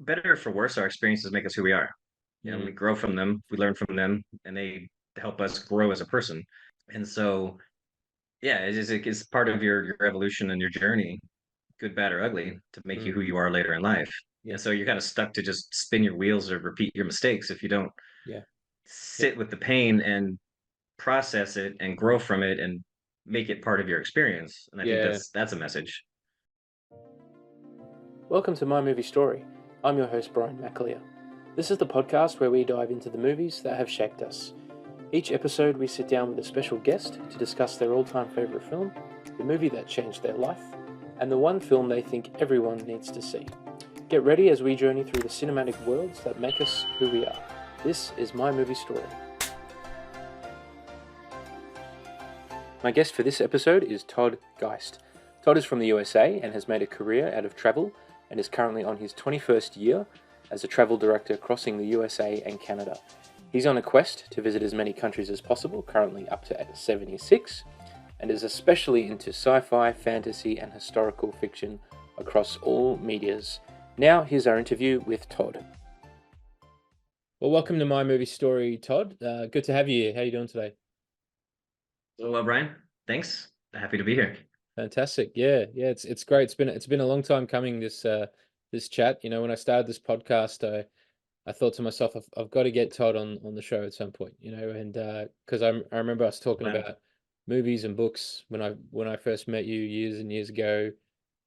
better or for worse, our experiences make us who we are. We Mm, grow from them, we learn from them, and they help us grow as a person. And so, yeah, it's part of your evolution and your journey, good, bad, or ugly, to make you mm, who you are later in life. yeah, And so you're kind of stuck to just spin your wheels or repeat your mistakes if you don't yeah, yeah, sit with the pain and process it and grow from it and make it part of your experience. And I think yeah. that's a message. Welcome to My Movie Story. I'm your host, Brian McAleer. This is the podcast where we dive into the movies that have shaped us. Each episode, we sit down with a special guest to discuss their all-time favourite film, the movie that changed their life, and the one film they think everyone needs to see. Get ready as we journey through the cinematic worlds that make us who we are. This is My Movie Story. My guest for this episode is Todd Geist. Todd is from the USA and has made a career out of travel and is currently on his 21st year as a travel director crossing the USA and Canada. He's on a quest to visit as many countries as possible, currently up to 76, and is especially into sci-fi, fantasy, and historical fiction across all medias. Now, here's our interview with Todd. Well, welcome to My Movie Story, Todd. Good to have you here. How are you doing today? So, Brian, thanks. Happy to be here. Fantastic. Yeah. It's great. It's been a long time coming. This chat. You know, when I started this podcast, I thought to myself, I've got to get Todd on the show at some point. You know, and because I remember us talking Glad. about movies and books when I first met you years and years ago.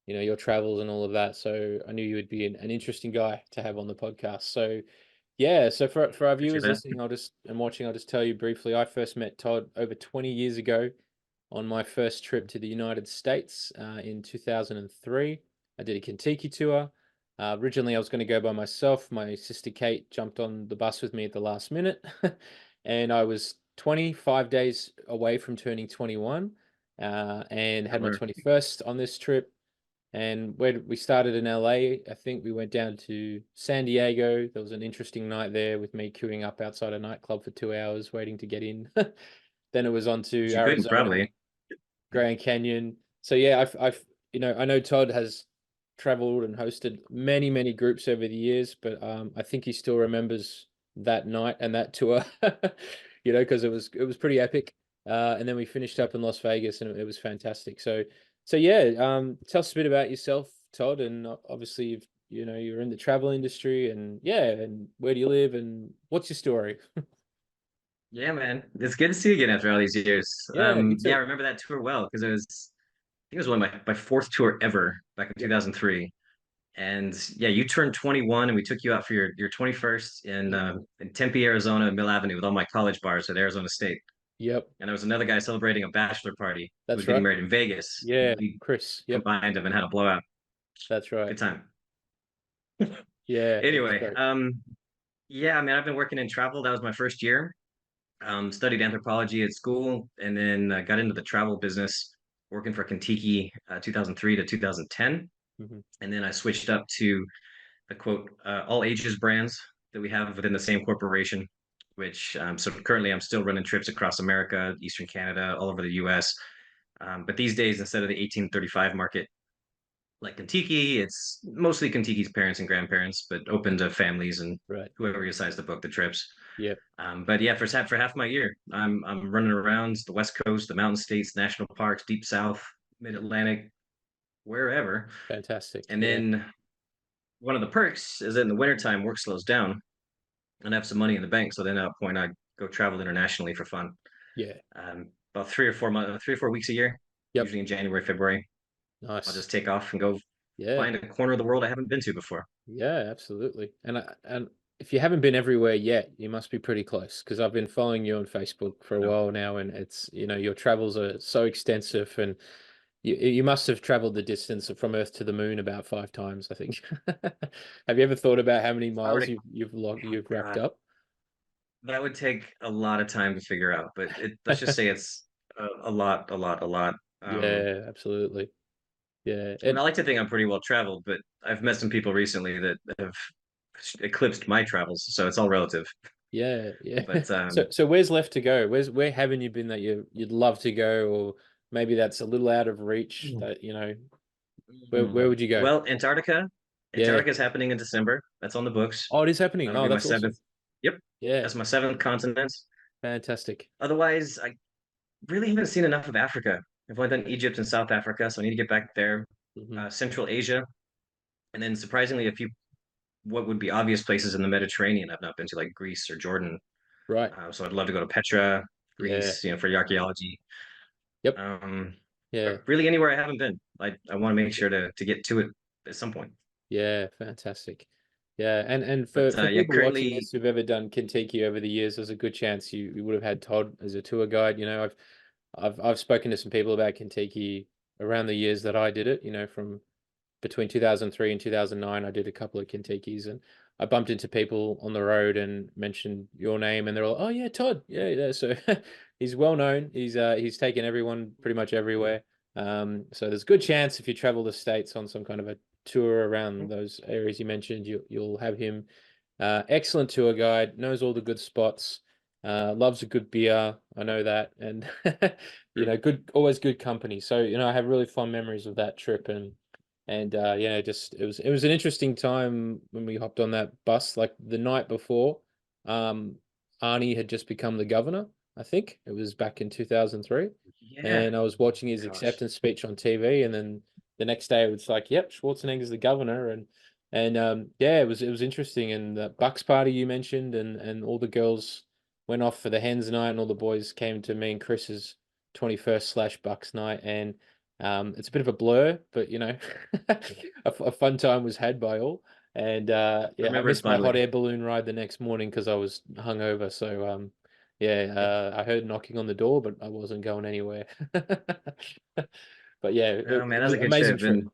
You know, your travels and all of that. So I knew you would be an interesting guy to have on the podcast. So yeah. So for our Appreciate viewers that. listening, I'll just tell you briefly. I first met Todd over 20 years ago on my first trip to the United States in 2003. I did a Kentucky tour. Originally, I was going to go by myself. My sister Kate jumped on the bus with me at the last minute, and I was 25 days away from turning 21, and had my Sure. 21st on this trip. And where we started in LA, I think we went down to San Diego. There was an interesting night there with me queuing up outside a nightclub for 2 hours waiting to get in. Then it was on to You couldn't Arizona, probably. Grand Canyon. So yeah, I know Todd has traveled and hosted many groups over the years, but I think he still remembers that night and that tour, because it was pretty epic. And then we finished up in Las Vegas, and it was fantastic. So yeah, tell us a bit about yourself, Todd, and obviously you're in the travel industry, and yeah, and where do you live, and what's your story? Yeah, man. It's good to see you again after all these years. Yeah, you Yeah, I too. remember that tour well because I think it was one of my fourth tour ever back in Yep. 2003. And yeah, you turned 21 and we took you out for your 21st Mm. in Tempe, Arizona, Mill Avenue with all my college bars at Arizona State. Yep. And there was another guy celebrating a bachelor party who was That's getting right. married in Vegas. Yeah, We Chris. Yep, combined them and had a blowout. that's right. Good time. Yeah, it was Anyway, great. yeah, I mean, I've been working in travel. That was my first year. Studied anthropology at school and then got into the travel business working for Kentucky 2003 to 2010. Hmm. And then I switched up to the quote, all ages brands that we have within the same corporation, which so currently I'm still running trips across America, Eastern Canada, all over the US. But these days, instead of the 1835 market, like Kentucky, it's mostly Kentucky's parents and grandparents, but open to families and Right. whoever decides to book the trips. Yep. But yeah, for half my year, I'm running around the West Coast, the mountain states, national parks, deep South, Mid Atlantic, wherever. Fantastic. And Yeah. then one of the perks is that in the wintertime, work slows down and I have some money in the bank. So then at that point, I go travel internationally for fun. Yeah. About 3 or 4 months, 3 or 4 weeks a year, Yep. usually in January, February. I'll Nice. just take off and go Yeah. find a corner of the world I haven't been to before. Yeah, absolutely. And if you haven't been everywhere yet, you must be pretty close, because I've been following you on Facebook for a No, while now, and your travels are so extensive, and you must have traveled the distance from Earth to the moon about 5 times, I think. Have you ever thought about how many if I were miles to, you've oh racked God, up? that would take a lot of time to figure out, but let's just say it's a lot, a lot, a lot. Yeah, absolutely. Yeah. And I And like to think I'm pretty well traveled, but I've met some people recently that have eclipsed my travels, so it's all relative. yeah, yeah. But So where's left to go? Where haven't you been that you'd love to go, or maybe that's a little out of reach, that where would you go? well, Antarctica, Yeah. Antarctica is happening in December. That's on the books. Oh, it is happening. That'll Oh, be my that's awesome. seventh. Yep, Yeah. that's my seventh continent. Fantastic. Otherwise, I really haven't seen enough of Africa. I've only done Egypt and South Africa, so I need to get back there. Hmm. Central Asia, and then surprisingly, a few what would be obvious places in the Mediterranean I've not been to, like Greece or Jordan. Right. So I'd love to go to Petra, Yeah. Greece, for the archaeology. Yep. Um, Yeah. but really anywhere I haven't been. I want to make sure to get to it at some point. Yeah. Fantastic. Yeah. And But for yeah, people watching currently, this who've ever done Kentucky over the years, there's a good chance you would have had Todd as a tour guide. I've spoken to some people about Kentucky around the years that I did it, from between 2003 and 2009, I did a couple of Kentuckys, and I bumped into people on the road and mentioned your name, and they're all, "Oh yeah, Todd, yeah, yeah." So he's well known. He's taken everyone pretty much everywhere. So there's a good chance if you travel the states on some kind of a tour around those areas you mentioned, you'll have him. Excellent tour guide, knows all the good spots. Loves a good beer. I know that, and good, always good company. So I have really fond memories of that trip, and yeah, just it was an interesting time when we hopped on that bus. Like the night before, um, Arnie had just become the governor. I think it was back in 2003, yeah, and I was watching his gosh, acceptance speech on TV, and then the next day it was like, "Yep, Schwarzenegger's the governor," and yeah, it was interesting. And the Bucks party you mentioned, and all the girls went off for the hens night, and all the boys came to me and Chris's 21st / Bucks night, and it's a bit of a blur, but a fun time was had by all. And I yeah, I remember it missed my hot fondly. air balloon ride the next morning because I was hungover. So yeah, I heard knocking on the door, but I wasn't going anywhere. But yeah, Oh man, it that was was a an good amazing trip, trip. and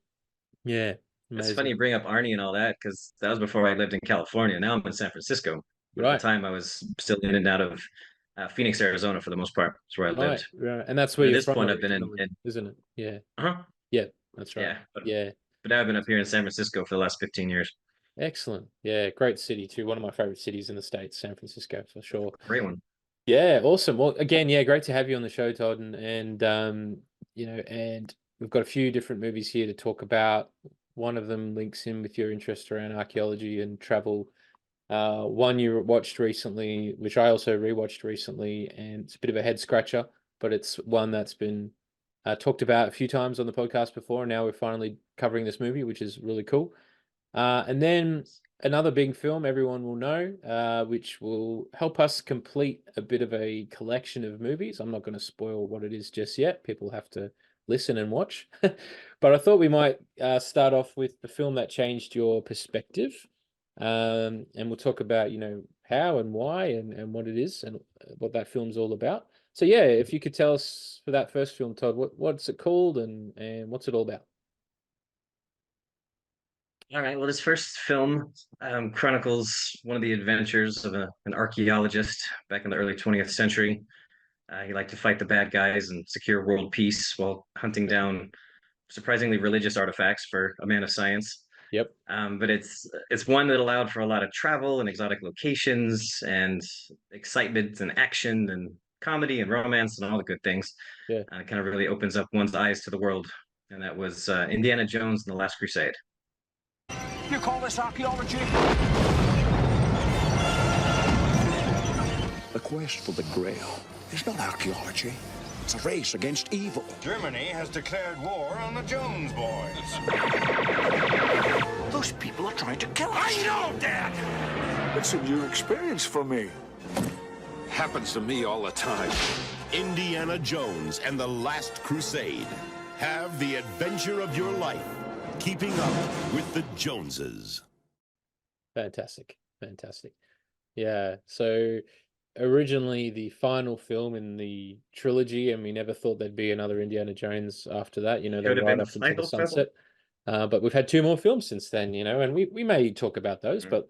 Yeah, it's funny amazing. you bring up Arnie and all that because that was before I lived in California. Now I'm in San Francisco, but at the Right, time I was still in and out of Phoenix, Arizona for the most part. That's where I lived. right, right. And that's where But at you're this from point, I've been originally, in isn't it? Yeah, uh-huh, yeah, that's right. yeah, Yeah. but now I've been up here in San Francisco for the last 15 years. Excellent. Yeah, great city too. One of my favorite cities in the States, San Francisco, for sure. Great one. Yeah, awesome. Well, again, yeah, great to have you on the show, Todd, and we've got a few different movies here to talk about. One of them links in with your interest around archaeology and travel. One you watched recently, which I also rewatched recently, and it's a bit of a head scratcher, but it's one that's been talked about a few times on the podcast before, and now we're finally covering this movie, which is really cool. And then another big film everyone will know, which will help us complete a bit of a collection of movies. I'm not going to spoil what it is just yet. People have to listen and watch. But I thought we might start off with the film that changed your perspective. And we'll talk about, how and why and what it is and what that film's all about. So yeah, if you could tell us for that first film, Todd, what's it called and what's it all about? All right. Well, this first film chronicles one of the adventures of an archaeologist back in the early 20th century. He liked to fight the bad guys and secure world peace while hunting down surprisingly religious artifacts for a man of science. Yep. But it's one that allowed for a lot of travel and exotic locations and excitement and action and comedy and romance and all the good things. Yeah. It kind of really opens up one's eyes to the world. And that was Indiana Jones and the Last Crusade. You call this archaeology? The quest for the Grail is not archaeology. It's a race against evil. Germany has declared war on the Jones boys. Those people are trying to kill us. I know, Dad! It's a new experience for me. Happens to me all the time. Indiana Jones and the Last Crusade. Have the adventure of your life, keeping up with the Joneses. Fantastic. Fantastic. Yeah. So originally the final film in the trilogy, and we never thought there'd be another Indiana Jones after that. They Could have been ride the off into the final film. sunset. But we've had two more films since then, and we may talk about those, Mhm.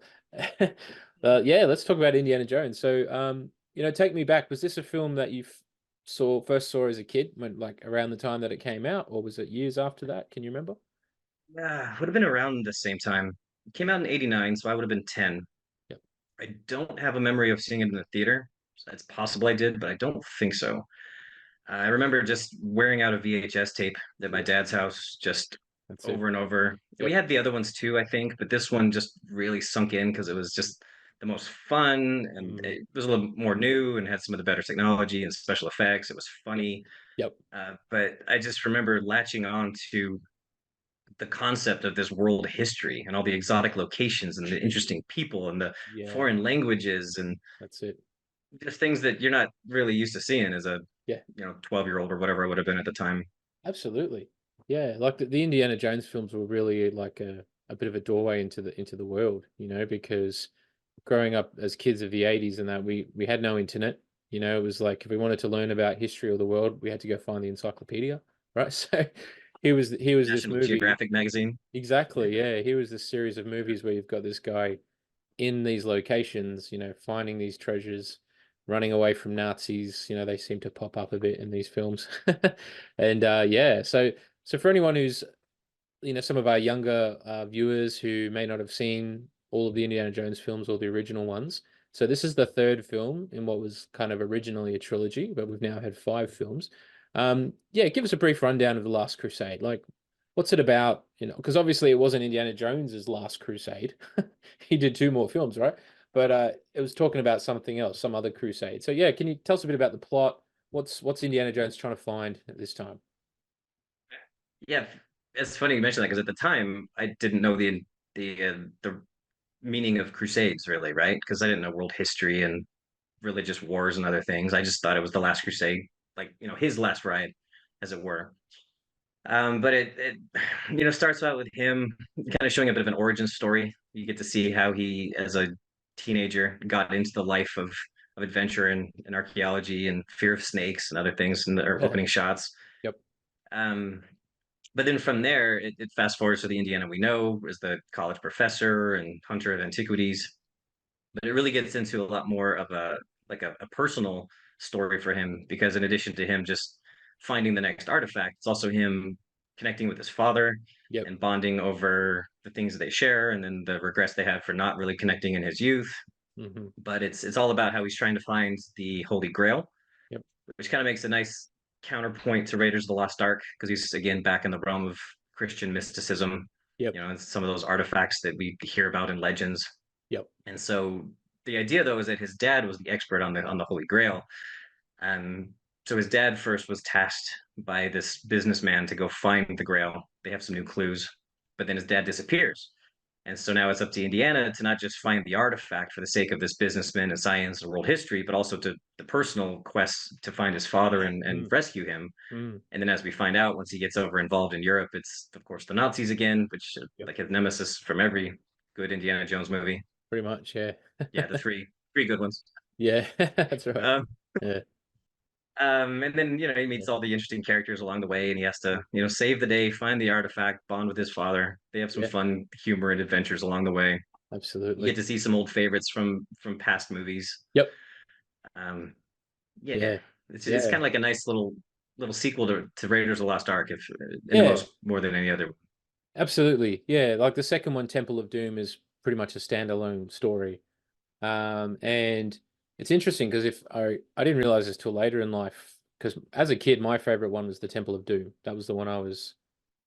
but yeah, let's talk about Indiana Jones. So take me back. Was this a film that you first saw as a kid, when like around the time that it came out, or was it years after that? Can you remember? Yeah, would have been around the same time. It came out in '89, so I would have been 10. Yep. I don't have a memory of seeing it in the theater. It's possible I did, but I don't think so. I remember just wearing out a VHS tape at my dad's house, just That's it. over and over. We Yep. had the other ones too, I think, but this one just really sunk in because it was just the most fun and Mm. it was a little more new and had some of the better technology and special effects. It was Yep. funny. Yep. But I just remember latching on to the concept of this world history and all the exotic locations and the interesting people and the Yeah. foreign languages and That's it. just things that you're not really used to seeing as a Yeah. 12-year-old or whatever I would have been at the time. Absolutely. Yeah, like the Indiana Jones films were really like a bit of a doorway into the world, because growing up as kids of the 80s and that we had no internet. It was like if we wanted to learn about history of the world, we had to go find the encyclopedia, right? So he was this National movie. Geographic magazine. Exactly, yeah. Here was this series of movies where you've got this guy in these locations, finding these treasures, running away from Nazis. They seem to pop up a bit in these films. And yeah, so for anyone who's, some of our younger viewers who may not have seen all of the Indiana Jones films or the original ones. So this is the third film in what was kind of originally a trilogy, but we've now had five films. Yeah, give us a brief rundown of The Last Crusade. Like, what's it about? Because obviously it wasn't Indiana Jones's Last Crusade. He did two more films, right? But it was talking about something else, some other crusade. So yeah, can you tell us a bit about the plot? What's Indiana Jones trying to find at this time? Yeah, it's funny you mention that because at the time I didn't know the meaning of crusades really, right? Because I didn't know world history and religious wars and other things. I just thought it was the last crusade, like his last ride, as it were. But it starts out with him kind of showing a bit of an origin story. You get to see how he, as a teenager, got into the life of adventure and archaeology and fear of snakes and other things in the opening shots. Yep. Um, but then from there, it fast forwards to the Indiana we know as the college professor and hunter of antiquities. But it really gets into a lot more of a personal story for him because in addition to him just finding the next artifact, it's also him connecting with his father Yep. and bonding over the things that they share and then the regrets they have for not really connecting in his youth. Hmm. But it's all about how he's trying to find the Holy Grail, Yep. which kind of makes a nice counterpoint to Raiders of the Lost Ark because he's again back in the realm of Christian mysticism, Yep. and some of those artifacts that we hear about in legends. Yep. And so the idea though is that his dad was the expert on the Holy Grail. Um, so his dad first was tasked by this businessman to go find the Grail. They have some new clues, but then his dad disappears. And so now it's up to Indiana to not just find the artifact for the sake of this businessman and science and world history, but also to the personal quest to find his father and Mm. rescue him. Mm. And then as we find out, once he gets over involved in Europe, it's of course the Nazis again, which Yep. like his nemesis from every good Indiana Jones movie. Pretty much, yeah. Yeah, the three good ones. Yeah, that's right. Um, Yeah. and then he Yeah. meets all the interesting characters along the way, and he has to save the day, find the artifact, bond with his father. They have some Yeah, fun humor and adventures along the way. You get absolutely. to see some old favorites from past movies. Yep. Um, yeah, Yeah. it's Yeah. kind of like a nice little sequel to Raiders of the Lost Ark, if in Yeah, most more than any other. absolutely. Yeah, like the second one, Temple of Doom, is pretty much a standalone story. And it's interesting because if I didn't realize this till later in life, because as a kid, my favorite one was the Temple of Doom. That was the one I was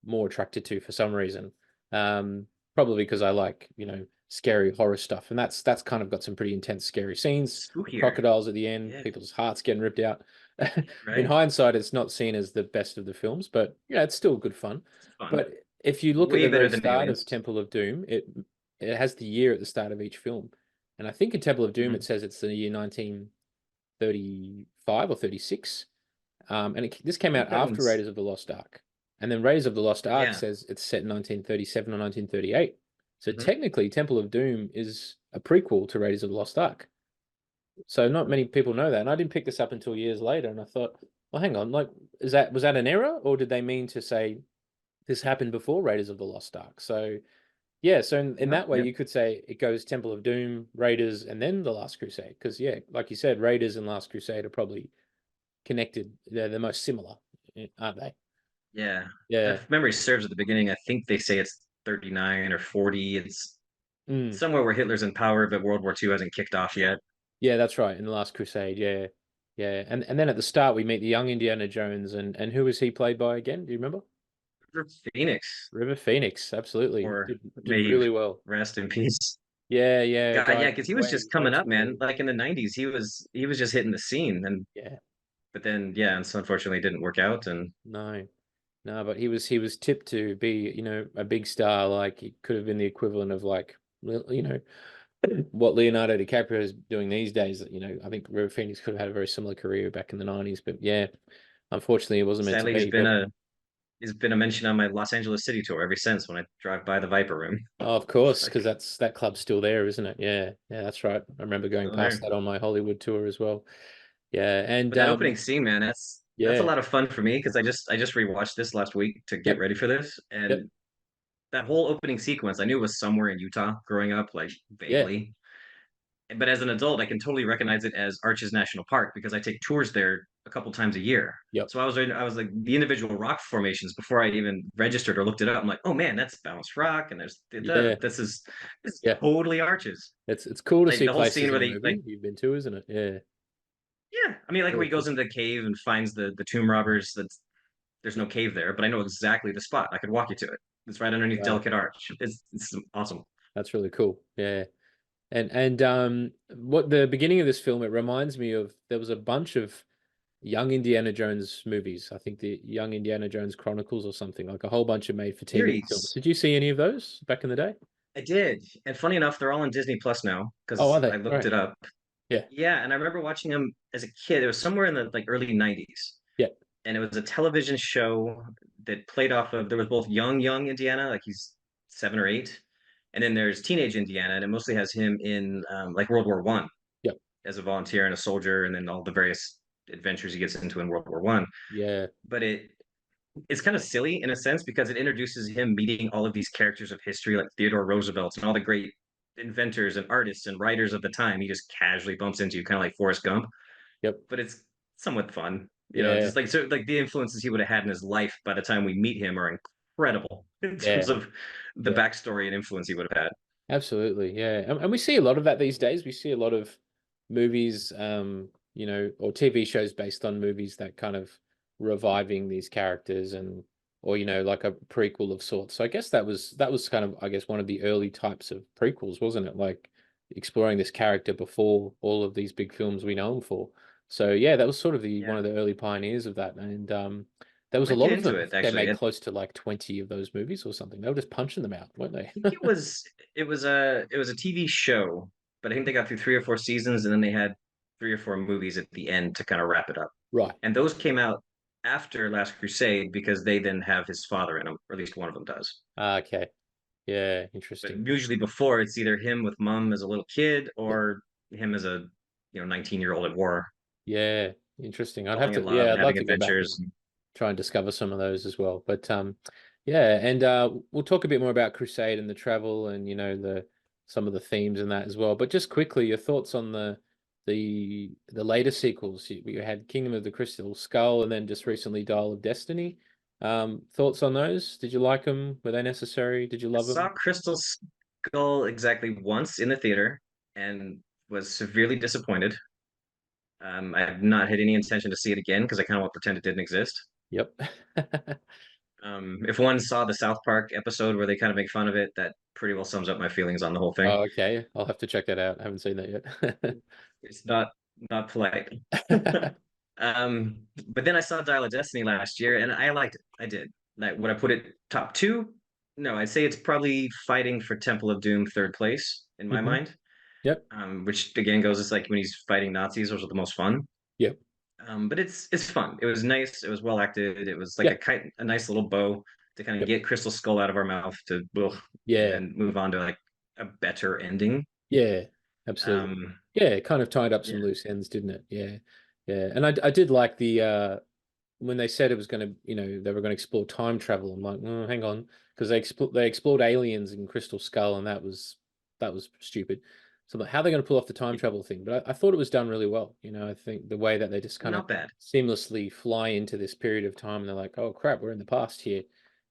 more attracted to for some reason. Um, Probably because I like, scary horror stuff, and that's kind of got some pretty intense, scary scenes. The Spookier. crocodiles at the end, Yeah, people's hearts getting ripped out. In right. hindsight, it's not seen as the best of the films, but it's still good fun. It's fun. But if you look at Way the better very than start of Aliens. Temple of Doom, it has the year at the start of each film, and I think in Temple of Doom it Mhm. says it's the year 1935 or 36. And this came I out think that after one's Raiders of the Lost Ark. And then Raiders of the Lost Ark yeah. says it's set in 1937 or 1938. So Mhm. technically, Temple of Doom is a prequel to Raiders of the Lost Ark. So not many people know that. And I didn't pick this up until years later. And I thought, well, hang on, like, was that an error? Or did they mean to say this happened before Raiders of the Lost Ark? So yeah, so in No, that way, yeah, you could say it goes Temple of Doom, Raiders, and then The Last Crusade. Because, yeah, like you said, Raiders and Last Crusade are probably connected. They're the most similar, aren't they? yeah. Yeah. If memory serves, at the beginning, I think they say it's 39 or 40. It's Mm. somewhere where Hitler's in power, but World War II hasn't kicked off yet. Yeah, that's right. In The Last Crusade. Yeah. Yeah. And then at the start, we meet the young Indiana Jones. And who was he played by again? Do you remember? River Phoenix, River Phoenix, absolutely. or Did may he really well. rest in peace. Yeah, yeah, God, yeah, died because he was way, just way coming up, too man. early. Like in the '90s, he was just hitting the scene, and Yeah, but then yeah, and so unfortunately it didn't work out. And no, no, but he was tipped to be, a big star. Like he could have been the equivalent of like, what Leonardo DiCaprio is doing these days. I think River Phoenix could have had a very similar career back in the '90s. But yeah, unfortunately, it wasn't meant to sadly, he's be. been But a mention on my Los Angeles City tour ever since when I drive by the Viper Room. oh, of It's course, like because that club's still there, isn't it? Yeah, yeah, that's right. I remember going still past there. that on my Hollywood tour as well. Yeah, and But that opening scene, man, that's a yeah, lot of fun for me because I just rewatched this last week to get yep, ready for this, yep, and that whole opening sequence I knew was somewhere in Utah growing up, like yeah, vaguely. But as an adult, I can totally recognize it as Arches National Park because I take tours there a couple times a year. yep, So I was like the individual rock formations before I even registered or looked it up. I'm like, oh man, that's Bounce Rock, and yeah, this is yeah. totally Arches. It's cool to Like see the whole scene places where in a they like, movie you've been to, isn't it? Yeah, yeah, I mean like when really he cool. goes into the cave and finds the tomb robbers. There's no cave there, but I know exactly the spot. I could walk you to it. It's right underneath Wow, Delicate Arch. It's awesome. that's really cool. Yeah. And what the beginning of this film, it reminds me of there was a bunch of young Indiana Jones movies. I think the Young Indiana Jones Chronicles or something, like a whole bunch of made for TV films. Series. Did you see any of those back in the day? I did, and funny enough, they're all on Disney Plus now Oh, are because they? I looked Right. it up. Yeah. Yeah, and I remember watching them as a kid. It was somewhere in the like early '90s, Yeah. and it was a television show that played off of. There was both young Indiana, like he's 7 or 8, and then there's teenage Indiana, and it mostly has him in like World War One Yeah. as a volunteer and a soldier, and then all the various adventures he gets into in World War One. Yeah. But it's kind of silly in a sense because it introduces him meeting all of these characters of history like Theodore Roosevelt and all the great inventors and artists and writers of the time. He just casually bumps into, kind of like Forrest Gump, Yep. but it's somewhat fun. Yeah. Just like so like the influences he would have had in his life by the time we meet him are incredible in terms Yeah. of the Yeah. backstory and influence he would have had. Absolutely. Yeah. And we see a lot of that these days. We see a lot of movies, or TV shows based on movies that kind of reviving these characters or like a prequel of sorts. So I guess that was kind of, I guess, one of the early types of prequels, wasn't it? Like exploring this character before all of these big films we know him for. So yeah, that was sort of the one Yeah, of the early pioneers of that. And there was a might lot get of into them. I it think they actually. made I close to like 20 of those movies or something. They were just punching them out, weren't they? think it was a TV show, but I think they got through 3 or 4 seasons and then they had 3 or 4 movies at the end to kind of wrap it up. Right. And those came out after Last Crusade because they then have his father in them, or at least one of them does. Ah, okay. Yeah, But interesting. usually before, it's either him with mom as a little kid Yep. or him as a 19-year-old at war, Yeah, interesting. falling in Yeah, love and I'd love having to go back and adventures. try and discover some of those as well. But yeah, and we'll talk a bit more about Crusade and the travel and the some of the themes and that as well. But just quickly, your thoughts on the later sequels. You had Kingdom of the Crystal Skull and then just recently Dial of Destiny. Thoughts on those? Did you like them? Were they necessary? Did you I love saw them? Crystal Skull exactly once in the theater and was severely disappointed. I have not had any intention to see it again because I kind of want to pretend it didn't exist. Yep. If one saw the South Park episode where they kind of make fun of it, that pretty well sums up my feelings on the whole thing. Oh, okay. I'll have to check that out. I haven't seen that yet. It's not polite. But then I saw Dial of Destiny last year, and I liked it. I did. Like, would I put it top two? No, I'd say it's probably fighting for Temple of Doom third place in my hmm mind. Yep. Which again goes, it's like when he's fighting Nazis, those are the most fun. Yep. But it's fun. It was nice. It was well acted. It was like Yeah. a nice little bow to kind of Yep. get Crystal Skull out of our mouth to, ugh, and Yeah. then move on to like a better ending. Yeah, absolutely. Um, Yeah, it kind of tied up yeah, some loose ends, didn't it? Yeah. Yeah. And I did like the when they said it was going to, they were going to explore time travel. I'm like, oh, hang on, because they explored aliens in Crystal Skull, and that was stupid. So I'm like, how are they going to pull off the time travel thing? But I thought it was done really well. I think the way that they just kind of not bad. seamlessly fly into this period of time, and they're like, oh crap, we're in the past here,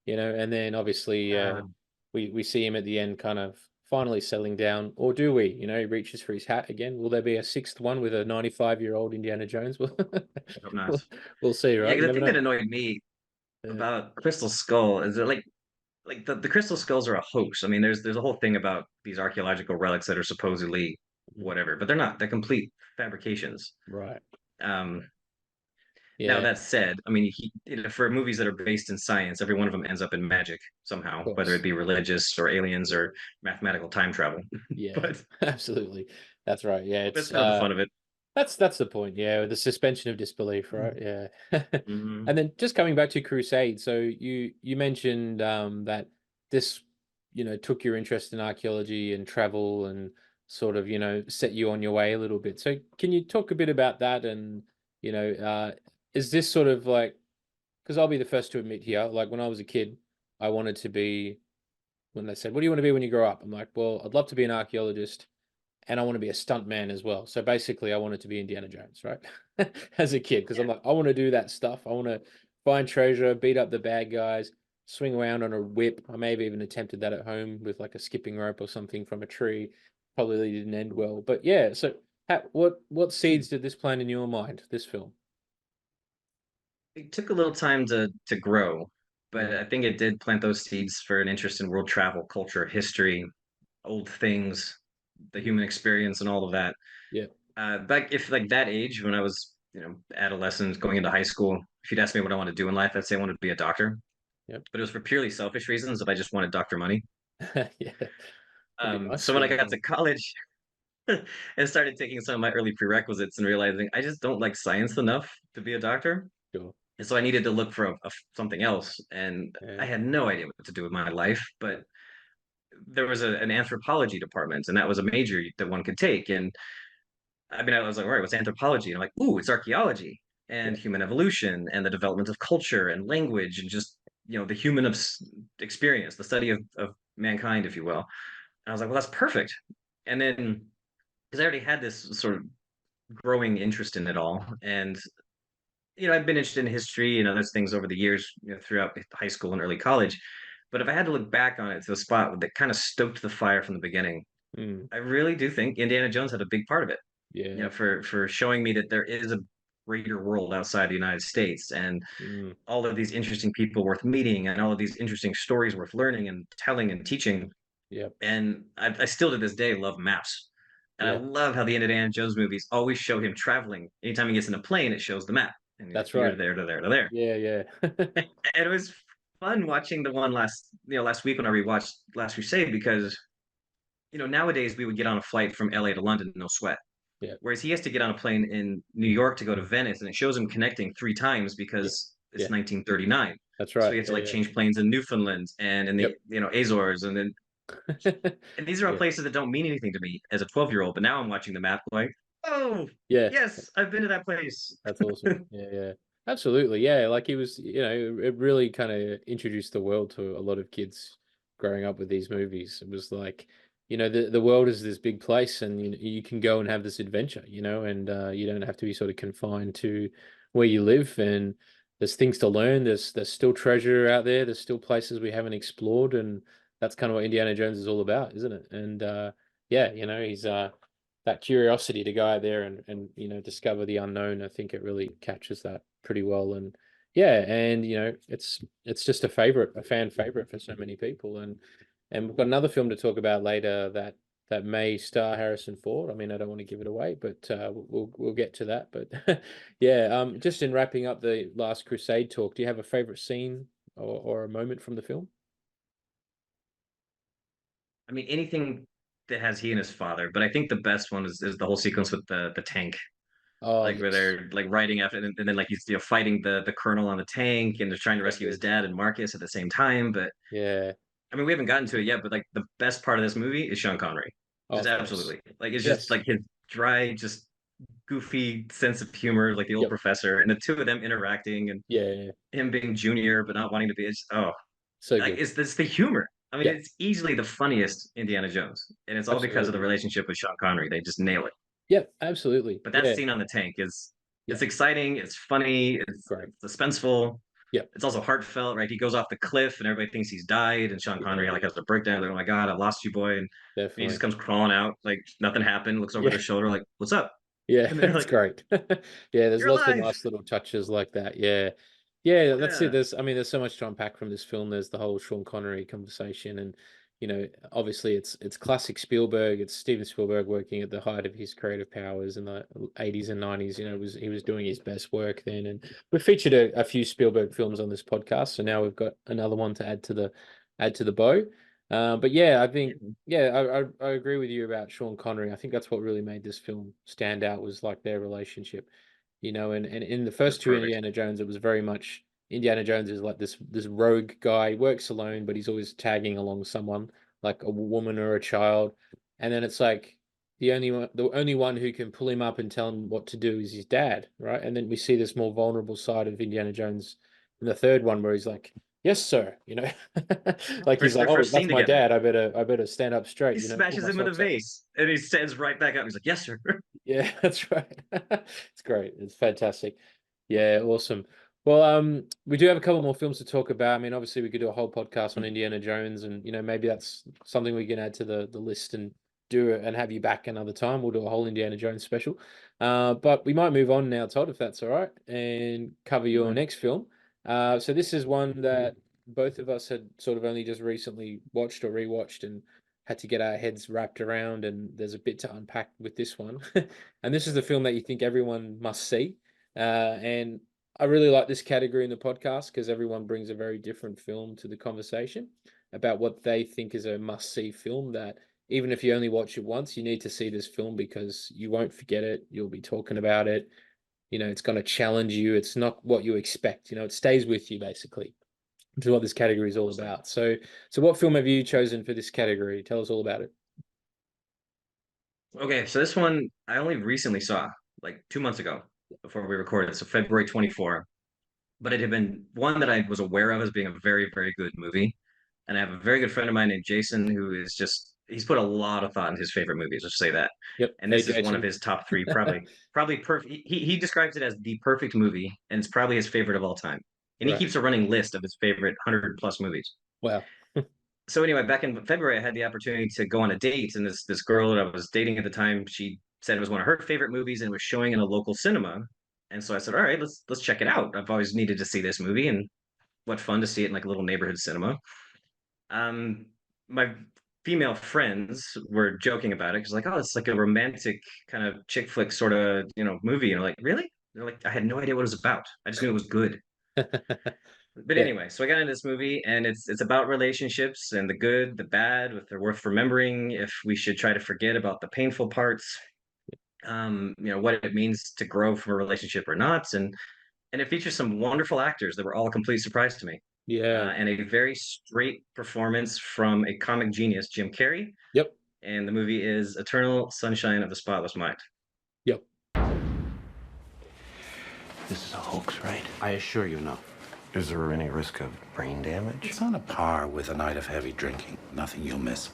and then obviously Um, we see him at the end, kind of finally settling down, or do we? He reaches for his hat again. Will there be a sixth one with a 95-year-old Indiana Jones? I hope not. We'll see, Yeah, right? You the never thing that know. annoyed me Yeah. about Crystal Skull. Is it like the crystal skulls are a hoax? I mean, there's a whole thing about these archaeological relics that are supposedly Mhm. whatever, but they're not. They're complete fabrications. Right. Um, Now Yeah. Of that said, I mean, for movies that are based in science, every one of them ends up in magic somehow, whether it course. be religious or aliens Yeah. or mathematical time travel. Yeah. But Absolutely. That's right. Yeah. that's It's kind of the fun of it. that's the point. Yeah, the suspension of disbelief, right? Yeah. Hmm. And then just coming back to Crusade, so you mentioned that this, took your interest in archaeology and travel and sort of, set you on your way a little bit. So can you talk a bit about that and, you know, uh is this sort of like, because I'll be the first to admit here, like when I was a kid, I wanted to be, when they said, "What do you want to be when you grow up?" I'm like, "Well, I'd love to be an archaeologist and I want to be a stunt man as well." So basically, I wanted to be Indiana Jones, right? As a kid, because I'm Yeah. like, I want to do that stuff. I want to find treasure, beat up the bad guys, swing around on a whip. I may have even attempted that at home with like a skipping rope or something from a tree. Probably didn't end well, but yeah. So, what seeds did this plant in your mind? This film? It took a little time to grow, but Mm, I think it did plant those seeds for an interest in world travel, culture, history, old things, the mm, human experience, and all of that. yeah, Back if like that age when I was, adolescent, going into high school, if you'd ask me what I want to do in life, I'd say I wanted to be a doctor. yep, But it was for purely selfish reasons that I just wanted doctor money. yeah. That'd be nice So for when I you. got Yeah, to college and started taking some of my early prerequisites and realizing I just don't like science enough to be a doctor. sure. And so I needed to look for something else. And I Yeah, had no idea what to do with my life. But there was an anthropology department, and that was a major that one could take. And I mean, I was like, all right, what's anthropology? And I'm like, ooh, it's archaeology yeah, and human evolution and the development of culture and language and just, the human experience, the study of mankind, if you will. And I was like, well, that's perfect. And then, because I already had this sort of growing interest in it all. And, I've been interested in history and other things over the years, throughout high school and early college. But if I had to look back on it to the spot that kind of stoked the fire from the beginning, mm, I really do think Indiana Jones had a big part of it, yeah, for showing me that there is a greater world outside the United States and mm, all of these interesting people worth meeting and all of these interesting stories worth learning and telling and teaching. yep, And I still to this day love maps. And I yeah. love how the Indiana Jones movies always show him traveling. Anytime he gets in a plane, it shows the map. And you're like, That's you're right. there to there to there. Yeah, yeah. And it was fun watching the one last week when I rewatched Last Crusade because, nowadays we would get on a flight from LA to London, no sweat. Yeah, Whereas he has to get on a plane in New York to go to Venice, and it shows him connecting three times yeah, because yeah. it's 1939. That's So right. he had to Yeah, like yeah. change planes in Newfoundland and in the Yep. Azores, and these are all Yeah, places that don't mean anything to me as a 12-year-old. But now I'm watching the map like, oh yeah. yes, I've been to that place. That's awesome. Yeah, yeah. Absolutely. Yeah, like he was, it really kind of introduced the world to a lot of kids growing up with these movies. It was like, the world is this big place and you can go and have this adventure, and you don't have to be sort of confined to where you live and there's things to learn. There's still treasure out there. There's still places we haven't explored and that's kind of what Indiana Jones is all about, isn't it? And yeah, he's that curiosity to go out there and discover the unknown. I think it really captures that pretty well. And yeah, and it's just a fan favorite for so many people. And we've got another film to talk about later that may star Harrison Ford. I mean, I don't want to give it away, but we'll get to that. But yeah, just in wrapping up the Last Crusade talk, do you have a favorite scene or a moment from the film? I mean, anything that has he and his father, but I think the best one is the whole sequence with the tank, Oh like where yes, they're like riding after, and then like he's fighting the colonel on the tank, and they're trying to so rescue his good. dad and Marcus at the same time. But Yeah. I mean, we haven't gotten to it yet, but like the best part of this movie is Sean Connery. Oh, Just of course. absolutely. Like it's just Yes. like his dry, just goofy sense of humor, like the old Yep. professor, and the two of them interacting and Yeah, yeah, yeah. him being junior but not wanting to be. So Like good. it's this the humor. I mean, Yeah, it's easily the funniest Indiana Jones, and it's all because of the absolutely. relationship with Sean Connery. They just nail it. Yep, absolutely. But that Yeah, scene on the tank is yeah. it's exciting, it's funny, Great. it's suspenseful. Yep. It's also heartfelt, right? He goes off the cliff and everybody thinks he's died, and Sean Yeah, Connery like yeah, has a breakdown. Like, oh my god, I've lost you, boy, and he just definitely. comes crawling out like nothing happened. Looks over Yeah, their shoulder, like, "What's up?" yeah, And they're it's like, great. Yeah, there's "You're lots of alive." nice little touches like that. Yeah. Yeah, that's it. Yeah, I mean, there's so much to unpack from this film. There's the whole Sean Connery conversation, and obviously it's classic Spielberg. It's Steven Spielberg working at the height of his creative powers in the 80s and 90s. He was doing his best work then, and we featured a few Spielberg films on this podcast, so now we've got another one to add to the bow. But yeah, I think I agree with you about Sean Connery. I think that's what really made this film stand out was like their relationship. And in the that's first two perfect. Indiana Jones, it was very much Indiana Jones is like this rogue guy, works alone, but he's always tagging along someone, like a woman or a child. And then it's like the only one who can pull him up and tell him what to do is his dad, right? And then we see this more vulnerable side of Indiana Jones in the third one where he's like, "Yes, sir," like he's First, like, their "Oh, first scene that's my together. dad. I better stand up straight, He pull smashes my him with a socks up." vase, and he stands right back up. He's like, "Yes, sir." Yeah, that's right. It's great. It's fantastic. Yeah, awesome. Well, we do have a couple more films to talk about. I mean, obviously, we could do a whole podcast on Indiana Jones, and maybe that's something we can add to the list and do it and have you back another time. We'll do a whole Indiana Jones special. But we might move on now, Todd, if that's all right, and cover your Mhm. next film. So this is one that both of us had sort of only just recently watched or rewatched and had to get our heads wrapped around, and there's a bit to unpack with this one. And this is the film that you think everyone must see. And I really like this category in the podcast because everyone brings a very different film to the conversation about what they think is a must-see film that even if you only watch it once, you need to see this film because you won't forget it. You'll be talking about it. It's going to challenge you. It's not what you expect. It stays with you basically. Which is what this category is all Mostly. about. So what film have you chosen for this category? Tell us all about it. Okay, so this one I only recently saw, like 2 months ago, before we recorded. So February 24. But it had been one that I was aware of as being a very, very good movie. And I have a very good friend of mine named Jason who is just he's put a lot of thought in his favorite movies, let's say that. Yep. And Hey, this is one of Jason. his top three, probably perfect. He describes it as the perfect movie, and it's probably his favorite of all time. And he Right. keeps a running list of his favorite 100 plus movies. Wow. So anyway, back in February, I had the opportunity to go on a date, and this girl that I was dating at the time, she said it was one of her favorite movies and was showing in a local cinema. And so I said, "All right, let's check it out. I've always needed to see this movie, and what fun to see it in like a little neighborhood cinema." My female friends were joking about it because like, oh, it's like a romantic kind of chick flick sort of movie, and I'm like, really? They're like, I had no idea what it was about. I just knew it was good. But Yeah. anyway, so I got into this movie, and it's about relationships and the good, the bad, if they're worth remembering, if we should try to forget about the painful parts, what it means to grow from a relationship or not, and it features some wonderful actors that were all a complete surprise to me, Yeah. and a very straight performance from a comic genius, Jim Carrey, Yep. and the movie is Eternal Sunshine of the Spotless Mind. Yep. This is a hoax, right? I assure you no. Is there any risk of brain damage? It's on a par with a night of heavy drinking. Nothing you'll miss.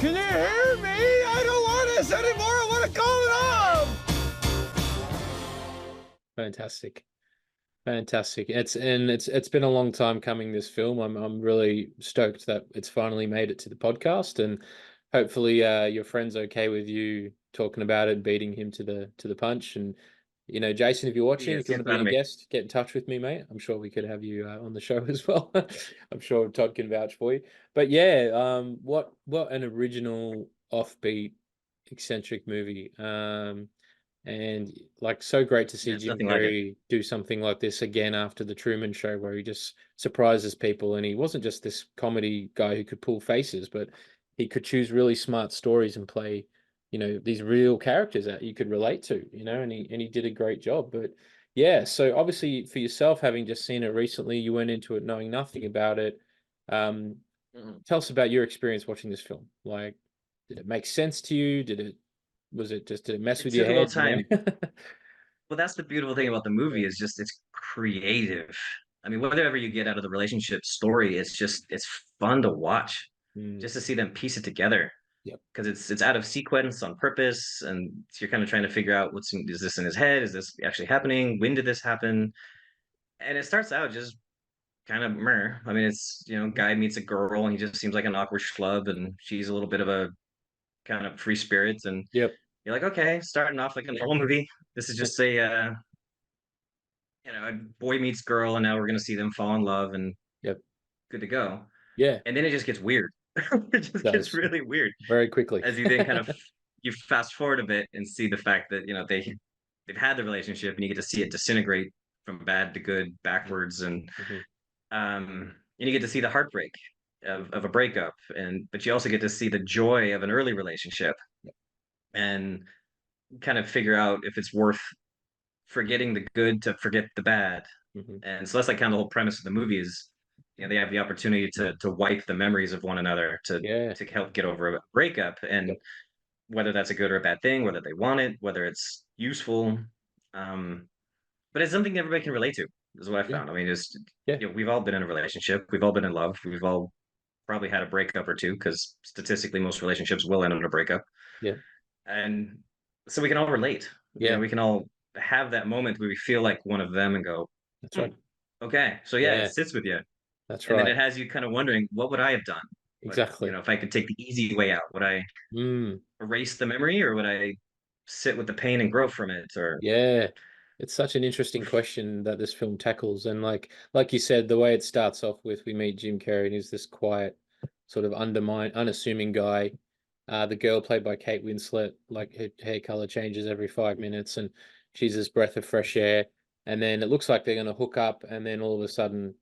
Can you hear me? I don't want this anymore. I want to call it off. Fantastic. Fantastic. It's been a long time coming, this film. I'm really stoked that it's finally made it to the podcast, and hopefully your friend's okay with you talking about it, beating him to the punch. And Jason, if you're watching, Yes, if you yes, want to proud be of a me. guest, get in touch with me, mate. I'm sure we could have you on the show as well. I'm sure Todd can vouch for you. But yeah, what an original, offbeat, eccentric movie. And like so great to Yeah, see it's Jim nothing like it. Carrey do something like this again after the Truman Show, where he just surprises people, and he wasn't just this comedy guy who could pull faces, but he could choose really smart stories and play, these real characters that you could relate to, and he did a great job. But yeah, so obviously for yourself, having just seen it recently, you went into it knowing nothing about it. Um, Mhm. Tell us about your experience watching this film. Like, did it make sense to you? Did it Was it just to mess It with your took a little head, you time. know? Well, that's the beautiful thing about the movie is just it's creative. I mean, whatever you get out of the relationship story, it's fun to watch, Mm, just to see them piece it together yep. because it's out of sequence on purpose, and you're kind of trying to figure out is this in his head? Is this actually happening? When did this happen? And it starts out just kind of meh. I mean, it's guy meets a girl and he just seems like an awkward schlub, and she's a little bit of a kind of free spirit, and Yep. you're like, okay, starting off like a normal movie. This is just a boy meets girl, and now we're gonna see them fall in love and Yep. good to go. Yeah. And then it just gets weird. It just gets Does really weird very quickly. as you then kind of you fast forward a bit and see the fact that they've had the relationship and you get to see it disintegrate from bad to good backwards, Mhm. and you get to see the heartbreak of a breakup, but you also get to see the joy of an early relationship and kind of figure out if it's worth forgetting the good to forget the bad. Mhm. And so that's like kind of the whole premise of the movie is, they have the opportunity to wipe the memories of one another Yeah. to help get over a breakup, and Yep. whether that's a good or a bad thing, whether they want it, whether it's useful, um, but it's something everybody can relate to. Is what I Yeah. found. I mean, just Yeah. we've all been in a relationship, we've all been in love, we've all probably had a breakup or two because statistically most relationships will end in a breakup, Yeah. and so we can all relate. Yeah. We can all have that moment where we feel like one of them and go, That's hmm, right. okay, so yeah, it Yeah. sits with you. That's And then right. it has you kind of wondering, what would I have done? What, Exactly. if I could take the easy way out, would I Mm. erase the memory, or would I sit with the pain and grow from it? Or Yeah. It's such an interesting question that this film tackles. And like you said, the way it starts off with we meet Jim Carrey and he's this quiet, sort of unassuming guy. The girl played by Kate Winslet, like her hair color changes every 5 minutes and she's this breath of fresh air. And then it looks like they're gonna hook up, and then all of a sudden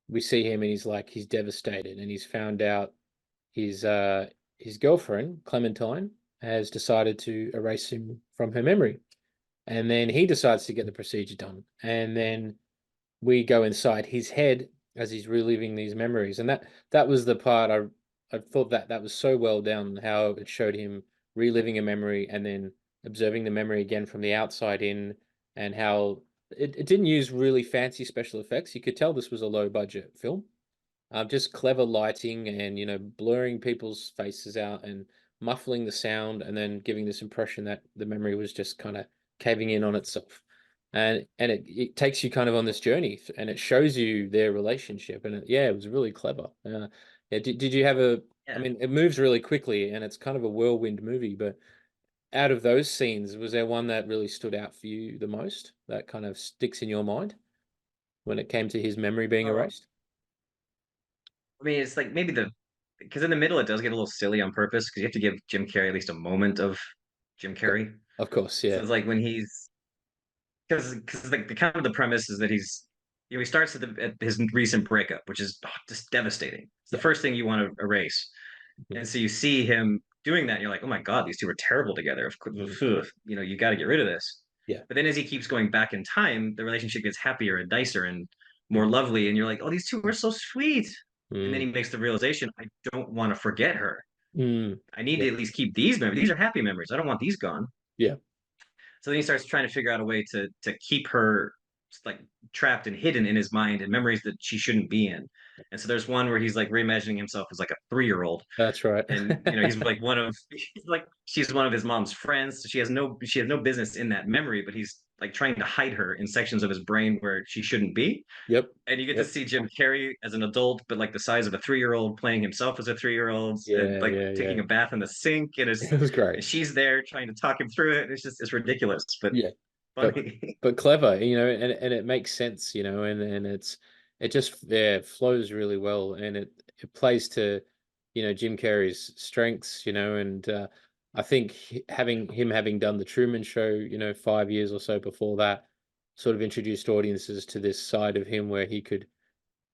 we see him and he's devastated and he's found out his his girlfriend, Clementine, has decided to erase him from her memory. And then he decides to get the procedure done. And then we go inside his head as he's reliving these memories. And that was the part I thought that was so well done, how it showed him reliving a memory and then observing the memory again from the outside in, and how it didn't use really fancy special effects. You could tell this was a low budget film. Just clever lighting and blurring people's faces out and muffling the sound, and then giving this impression that the memory was just kind of caving in on itself. And it takes you kind of on this journey, and it shows you their relationship, and it was really clever. Yeah, did you have I yeah, mean, it moves really quickly and it's kind of a whirlwind movie, but out of those scenes, was there one that really stood out for you the most, that kind of sticks in your mind when it came to his memory being oh, erased? I mean, it's like maybe because in the middle it does get a little silly on purpose because you have to give Jim Carrey at least a moment of Jim Carrey. Of course, So yeah. it's like when he's because like the kind of the premise is that he starts at his recent breakup, which is just devastating. It's the Yeah. first thing you want to erase. Mhm. And so you see him doing that, and you're like, oh my God, these two are terrible together. You got to get rid of this. Yeah. But then as he keeps going back in time, the relationship gets happier and nicer and more Mhm. lovely. And you're like, oh, these two are so sweet. And then Mm. he makes the realization, I don't want to forget her. Mm. I need Yeah. to at least keep these memories. These are happy memories. I don't want these gone. Yeah. So then he starts trying to figure out a way to keep her like trapped and hidden in his mind in memories that she shouldn't be in. And so there's one where he's like reimagining himself as like a 3-year-old, That's right. and he's like she's one of his mom's friends, so she has no business in that memory, but he's like trying to hide her in sections of his brain where she shouldn't be. Yep. And you get to Yep. see Jim Carrey as an adult, but like the size of a 3-year-old, playing himself as a 3-year-old, and Yeah. like Yeah. taking Yeah. a bath in the sink, and It was great. she's there trying to talk him through it. It's ridiculous, but Yeah. But funny. clever, and it makes sense, and it just flows really well, and it plays to Jim Carrey's strengths, and I think having done the Truman Show, 5 years or so before that, sort of introduced audiences to this side of him where he could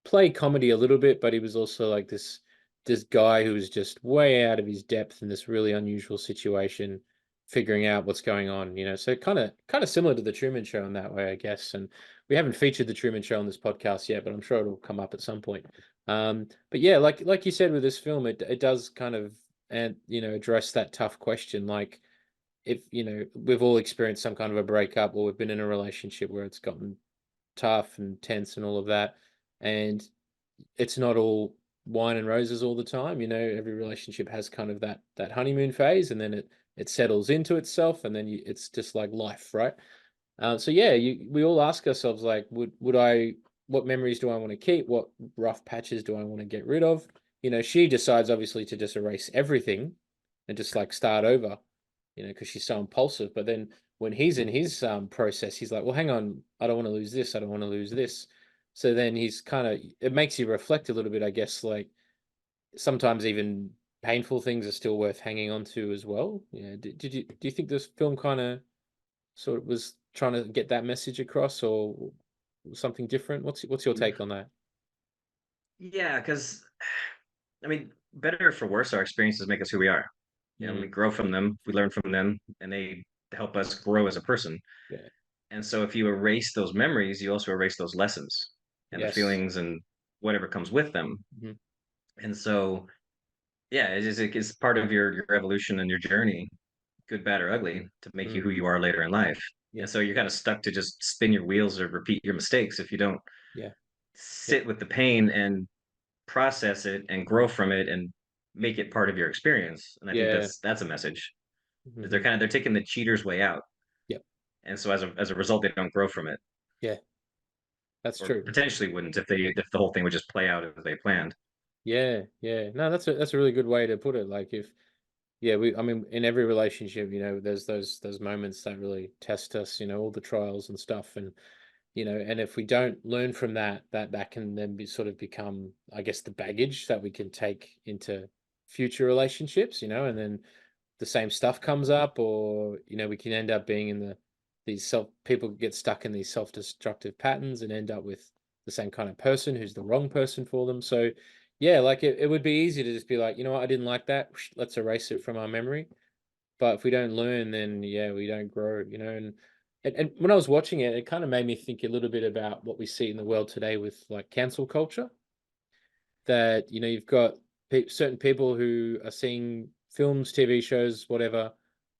play comedy a little bit, but he was also like this guy who was just way out of his depth in this really unusual situation, figuring out what's going on. So kind of similar to the Truman Show in that way, I guess. And we haven't featured the Truman Show on this podcast yet, but I'm sure it'll come up at some point. But yeah, like you said with this film, it does kind of and address that tough question, like if we've all experienced some kind of a breakup, or we've been in a relationship where it's gotten tough and tense and all of that, and it's not all wine and roses all the time. Every relationship has kind of that honeymoon phase, and then it settles into itself, and then it's just like life, right? So yeah, we all ask ourselves, like, what memories do I want to keep? What rough patches do I want to get rid of? She decides obviously to just erase everything and just like start over, because she's so impulsive. But then when he's in his process, he's like, well, hang on, I don't want to lose this. I don't want to lose this. So then he's it makes you reflect a little bit, I guess, like sometimes even painful things are still worth hanging on to as well. Yeah. Do you think this film kind of sort of was trying to get that message across, or something different? What's your take on that? Yeah, because I mean, better or for worse, our experiences make us who we are. We grow from them, we learn from them, and they help us grow as a person. Yeah. And so if you erase those memories, you also erase those lessons and the Yes. feelings and whatever comes with them. Mhm. And so, yeah, it's part of your evolution and your journey, good, bad, or ugly, to make you Mm. who you are later in life. Yeah. And so you're kind of stuck to just spin your wheels or repeat your mistakes if you don't Yeah. Yep. sit with the pain and process it and grow Mhm. from it and make it part of your experience. And I think Yeah. that's a message. Mhm. They're taking the cheater's way out. Yep. And so as a result, they don't grow from it, Yeah. That's or true. potentially wouldn't if the whole thing would just play out as they planned. Yeah. Yeah. No, that's a really good way to put it. Like, if yeah, I mean, in every relationship, there's those moments that really test us. All the trials and stuff, and and if we don't learn from that, that can then be sort of become, I guess, the baggage that we can take into future relationships. And then the same stuff comes up, or we can end up being in these self people get stuck in these self-destructive patterns and end up with the same kind of person who's the wrong person for them. So yeah, like it would be easy to just be like, what, I didn't like that, let's erase it from our memory. But if we don't learn, then yeah, we don't grow. And when I was watching it, it kind of made me think a little bit about what we see in the world today with like cancel culture. That you've got certain people who are seeing films, TV shows, whatever,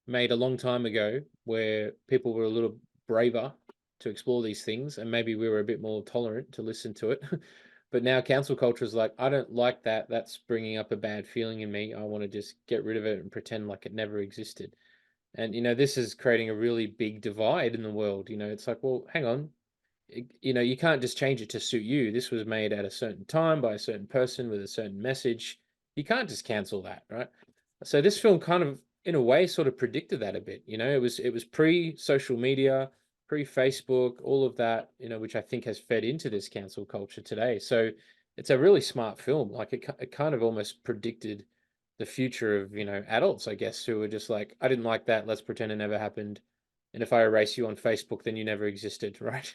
made a long time ago, where people were a little braver to explore these things, and maybe we were a bit more tolerant to listen to it. But now cancel culture is like, I don't like that. That's bringing up a bad feeling in me. I want to just get rid of it and pretend like it never existed. And this is creating a really big divide in the world. It's like, well, hang on, you can't just change it to suit you. This was made at a certain time by a certain person with a certain message. You can't just cancel that, right? So this film kind of, in a way, sort of predicted that a bit. It was pre-social media, pre-Facebook, all of that, which I think has fed into this cancel culture today. So it's a really smart film. Like, it kind of almost predicted the future of adults, I guess, who are just like, I didn't like that. Let's pretend it never happened. And if I erase you on Facebook, then you never existed, right?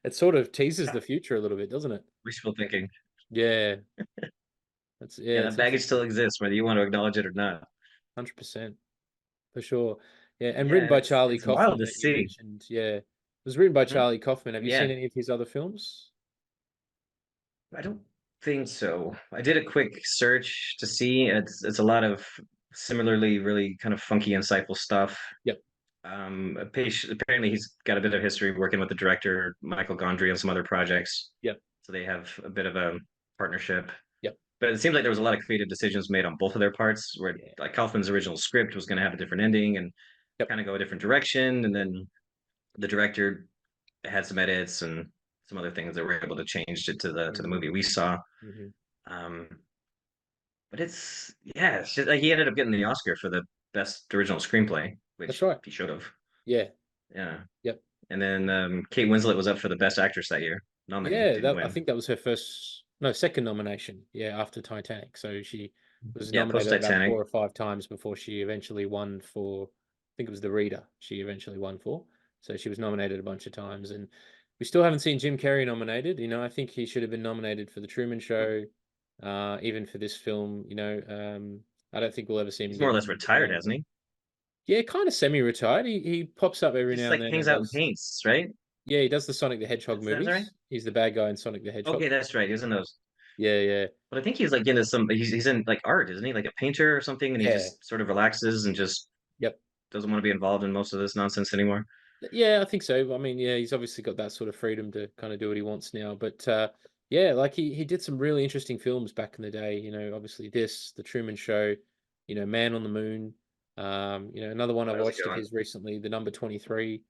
It sort of teases the future a little bit, doesn't it? Wishful thinking. Yeah, Yeah, it's that baggage still interesting. exists, whether you want to acknowledge it or not. 100%, for sure. Yeah, and Yeah, written and by Charlie it's wild Kaufman to that you see. mentioned. Yeah, it was written by Mhm. Charlie Kaufman. Have you Yeah, seen any of his other films? I don't think so. I did a quick search to see. It's a lot of similarly really kind of funky, insightful stuff. Yep. Apparently he's got a bit of history working with the director Michael Gondry on some other projects, Yep. so they have a bit of a partnership. Yep. But it seems like there was a lot of creative decisions made on both of their parts, where Yeah. like Kaufman's original script was going to have a different ending and Yep. kind of go a different direction, and then the director had some edits and some other things that were able to change it to the Mhm. movie we saw. Mhm. Um, but it's just like he ended up getting the Oscar for the best original screenplay, That's which right. he should have. Yeah. Yeah. Yep. And then Kate Winslet was up for the best actress that year, nominated, Yeah, didn't I win. think that was her first, no, second nomination. Yeah, after Titanic. So she was Yeah, post nominated about Titanic. 4 or 5 times before she eventually won for, I think it was The Reader. She eventually won for. So she was nominated a bunch of times, and we still haven't seen Jim Carrey nominated. I think he should have been nominated for The Truman Show, even for this film. I don't think we'll ever see him He's more or get less nominated retired, again. hasn't he? Yeah, kind of semi-retired. He pops up every Just now and like then hangs and out and does. paints, right? Yeah, he does the Sonic the Hedgehog That's right. movies. He's the bad guy in Sonic the Hedgehog. Okay, that's right. He was in those. Yeah, yeah, But I think he's like into some. He's in like art, isn't he? Like a painter or something, and he yeah. just sort of relaxes and just Yep. doesn't want to be involved in most of this nonsense anymore. Yeah, I think so. I mean, yeah, he's obviously got that sort of freedom to kind of do what he wants now. But yeah, like he did some really interesting films back in the day. You know, obviously this, The Truman Show, you know, Man on the Moon. You know, another one I That was a watched good of one. his recently, The Number 23,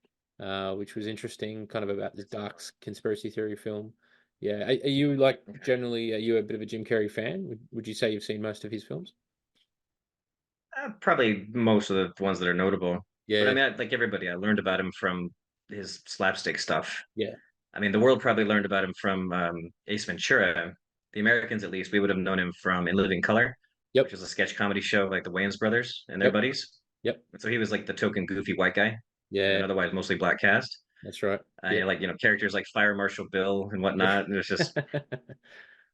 which was interesting, kind of about this dark conspiracy theory film. Yeah, are you like generally? Are you a bit of a Jim Carrey fan? Would you say you've seen most of his films? Probably most of the ones that are notable. But I Yeah, mean, like everybody, I learned about him from his slapstick stuff. yeah, I mean, the world probably learned about him from Ace Ventura. The Americans, at least, we would have known him from In Living Color, which yep, was a sketch comedy show like the Wayans brothers and their yep, buddies. yep, And so he was like the token goofy white guy in an yeah, otherwise mostly black cast. that's right. You Yeah. know, like characters like Fire Marshal Bill and Yeah. whatnot. And it was just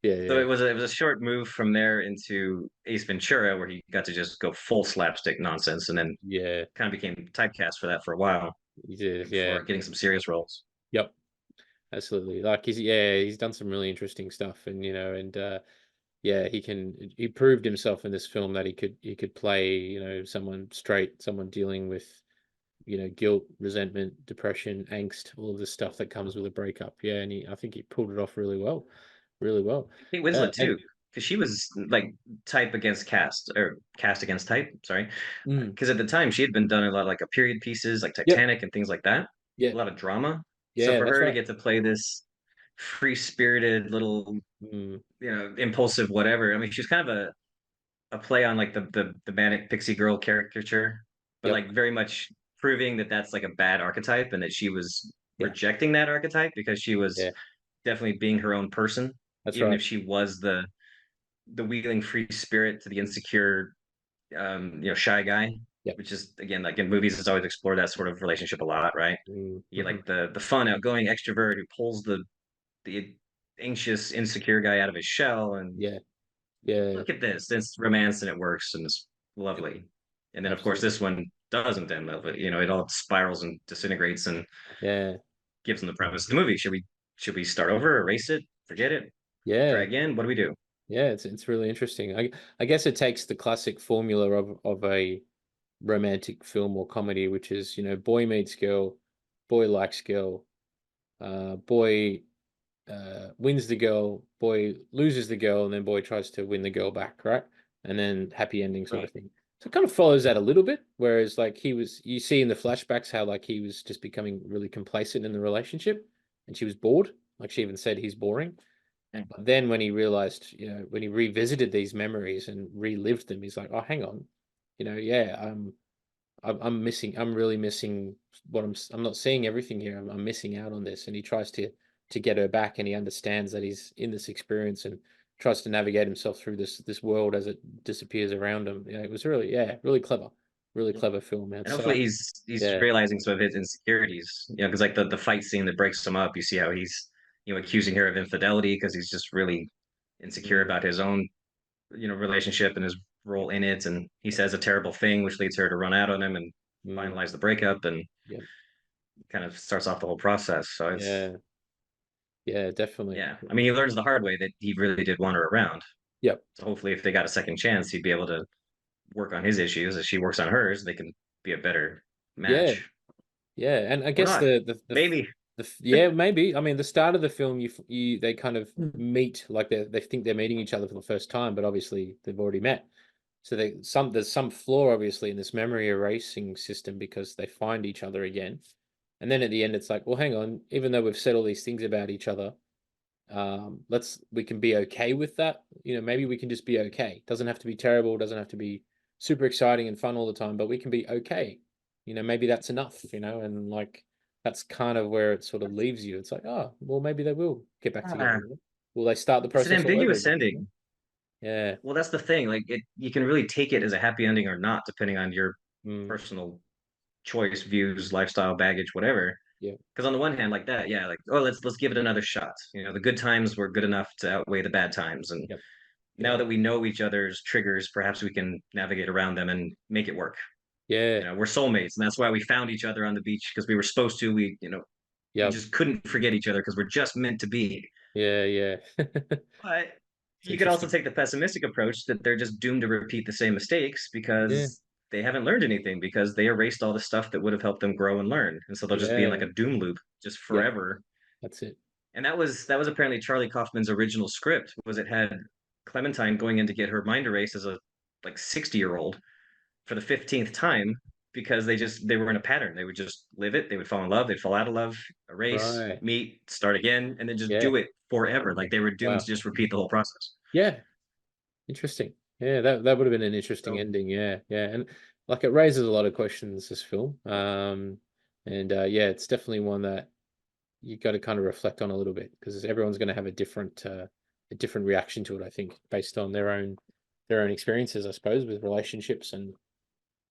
Yeah, so yeah, it was a short move from there into Ace Ventura, where he got to just go full slapstick nonsense, and then yeah. kind of became typecast for that for a while He did, yeah. before getting some serious roles. Yep, absolutely. Like he's done some really interesting stuff and you know, and yeah, he proved himself in this film that he could play, you know, someone straight, someone dealing with, you know, guilt, resentment, depression, angst, all of the stuff that comes with a breakup. Yeah, and I think he pulled it off really well. Really well. Kate Yeah, Winslet and too, because she was like type against cast or cast against type. Sorry, mm, because at the time she had been done a lot of like a period pieces like yep, Titanic and things like that, yeah, a lot of drama. So yeah, for that's her to right. get to play this free-spirited little, Mm, impulsive whatever. I mean, she's kind of a play on like the manic pixie girl caricature, but yep, like very much proving that that's like a bad archetype and that she was yeah, rejecting that archetype because she was yeah, definitely being her own person, that's even right. if she was the wheeling free spirit to the insecure, shy guy, Yep. which is again like in movies, it's always explored that sort of relationship a lot, right? Mm, You get mhm. like the fun, outgoing extrovert who pulls the anxious, insecure guy out of his shell, and Yeah, yeah, look at this, it's romance and it works and it's yep, lovely. And then of course absolutely. this one doesn't end of it. It all spirals and disintegrates and Yeah, gives them the premise of the movie. Should we start over, erase it, forget it, try yeah, again? What do we do? yeah. It's really interesting. I guess it takes the classic formula of a romantic film or comedy, which is, you know, boy meets girl, boy likes girl, boy wins the girl, boy loses the girl, and then boy tries to win the girl back, right? And then happy ending sort of Right. thing. So it kind of follows that a little bit. Whereas like you see in the flashbacks how like he was just becoming really complacent in the relationship, and she was bored. Like she even said he's boring. Yeah. But then when he realized, you know, when he revisited these memories and relived them, he's like, oh, hang on, you know, yeah, I'm missing. I'm really missing what I'm not seeing everything here. I'm missing out on this. And he tries to get her back, and he understands that he's in this experience and tries to navigate himself through this world as it disappears around him. Yeah, it was really really clever, really clever film, man. And So hopefully he's yeah, realizing some of his insecurities, because like the fight scene that breaks him up, you see how he's accusing her of infidelity because he's just really insecure mm, about his own relationship and his role in it, and he says a terrible thing which leads her to run out on him and mm, finalize the breakup, and yeah, kind of starts off the whole process. So it's yeah, yeah, definitely. yeah, I mean he learns the hard way that he really did want her around. Yep. So hopefully if they got a second chance, he'd be able to work on his issues as she works on hers. They can be a better Yeah, match, yeah, and I or guess not. Maybe. yeah, maybe. I mean, the start of the film, you they kind of meet like they think they're meeting each other for the first time, but obviously they've already met. So there's some flaw obviously in this memory erasing system because they find each other again, and then at the end it's like, well, hang on, even though we've said all these things about each other, we can be okay with that. You know, maybe we can just be okay. Doesn't have to be terrible, doesn't have to be super exciting and fun all the time, but we can be okay. You know, maybe that's enough, you know, and like that's kind of where it sort of leaves you. It's like, oh, well, maybe they will get back together. Ah, You know? Will they start the it's an process all over ambiguous again? You know? ending. Yeah. Well, that's the thing. Like you can really take it as a happy ending or not, depending on your Mm, personal choice, views, lifestyle, baggage, whatever. yeah. Because on the one hand, like that, yeah, like oh, let's give it another shot. The good times were good enough to outweigh the bad times, and Yep. now Yeah. that we know each other's triggers, perhaps we can navigate around them and make it work. Yeah. We're soulmates, and that's why we found each other on the beach because we were supposed to. We Yep. just couldn't forget each other because we're just meant to be. Yeah. Yeah. But It's you could also interesting. take the pessimistic approach that they're just doomed to repeat the same mistakes Yeah. because they haven't learned anything because they erased all the stuff that would have helped them grow and learn. And so they'll just be in like Yeah. a doom loop just Yep. forever. That's it. And that was apparently Charlie Kaufman's original script, was it had Clementine going in to get her mind erased as a like 60-year-old for the 15th time, because they were in a pattern. They would just live it, they would fall in love, they'd fall out of love, erase, Right. meet, start again, and then just Yeah. do it forever. Like they were doomed Wow. to just repeat the whole process. Yeah. Interesting. Yeah, that would have been an interesting So ending. Yeah, yeah, and like it raises a lot of questions, this film. And yeah, it's definitely one that you got to kind of reflect on a little bit, because everyone's going to have a different reaction to it, I think, based on their own experiences, I suppose, with relationships and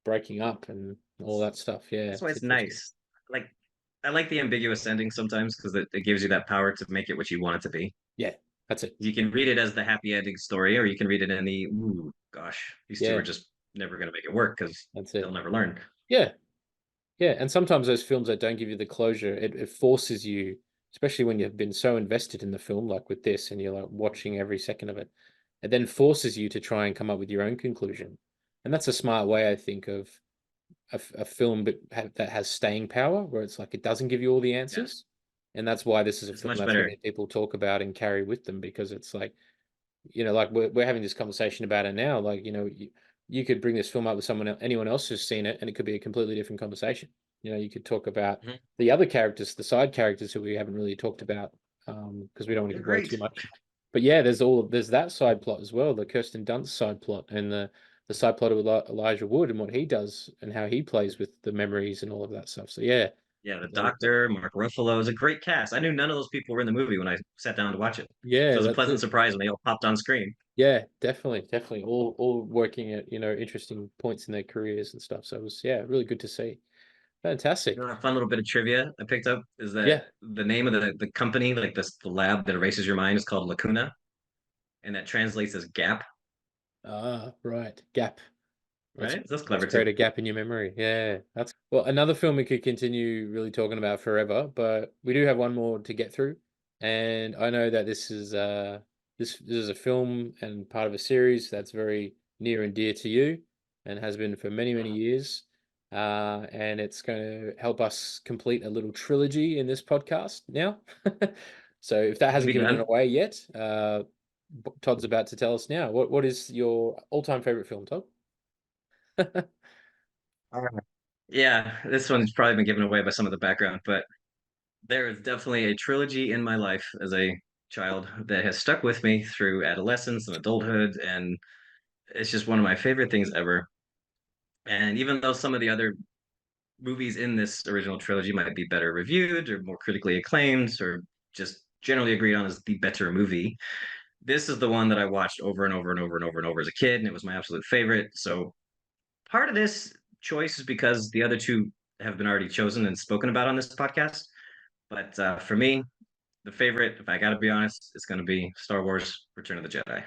breaking up and all that stuff. Yeah, that's why it's it's interesting. nice. Like I like the ambiguous ending sometimes because it gives you that power to make it what you want it to be. Yeah, that's it. You can read it as the happy ending story, or you can read it in the ooh, gosh, these two are Yeah, just never going to make it work because that's they'll it. never learn. Yeah, yeah, and sometimes those films that don't give you the closure, it forces you, especially when you've been so invested in the film, like with this, and you're like watching every second of it, it then forces you to try and come up with your own conclusion. And that's a smart way, I think, of a film that has staying power, where it's like it doesn't give you all the Yeah, answers. And that's why this is a it's film much that so better. many people talk about and carry with them, because it's like, like we're having this conversation about it now. Like, you could bring this film up with anyone else who's seen it, and it could be a completely different conversation. You could talk about Mhm. the other characters, the side characters who we haven't really talked about, because we don't want to They're give away great. too much. But yeah, there's that side plot as well, the Kirsten Dunst side plot, and the side plot of Elijah Wood and what he does and how he plays with the memories and all of that stuff. So yeah, Yeah, the like, Doctor, Mark Ruffalo is a great cast. I knew none of those people were in the movie when I sat down to watch it. So yeah, it was a that's pleasant it. surprise when they all popped on screen. Yeah, definitely, definitely. All working at, interesting points in their careers and stuff. So it was, yeah, really good to see. You Fantastic. know, a fun little bit of trivia I picked up is that Yeah. the name of the company, like this, the lab that erases your mind, is called Lacuna, and that translates as gap. Ah, right. Gap. That's Right? That's that's clever too. create a gap in your memory. Yeah, that's well, another film we could continue really talking about forever, but we do have one more to get through. And I know that this is a film and part of a series that's very near and dear to you, and has been for many, many years. And it's going to help us complete a little trilogy in this podcast now. So if that Can hasn't be given it done. away yet, Todd's about to tell us now. What is your all-time favorite film, Todd? All right. Yeah, this one's probably been given away by some of the background, but there is definitely a trilogy in my life as a child that has stuck with me through adolescence and adulthood, and it's just one of my favorite things ever. And even though some of the other movies in this original trilogy might be better reviewed or more critically acclaimed or just generally agreed on as the better movie, this is the one that I watched over and over and over and over and over as a kid, and it was my absolute favorite. So part of this choice is because the other two have been already chosen and spoken about on this podcast. But for me, the favorite, if I got to be honest, it's going to be Star Wars: Return of the Jedi.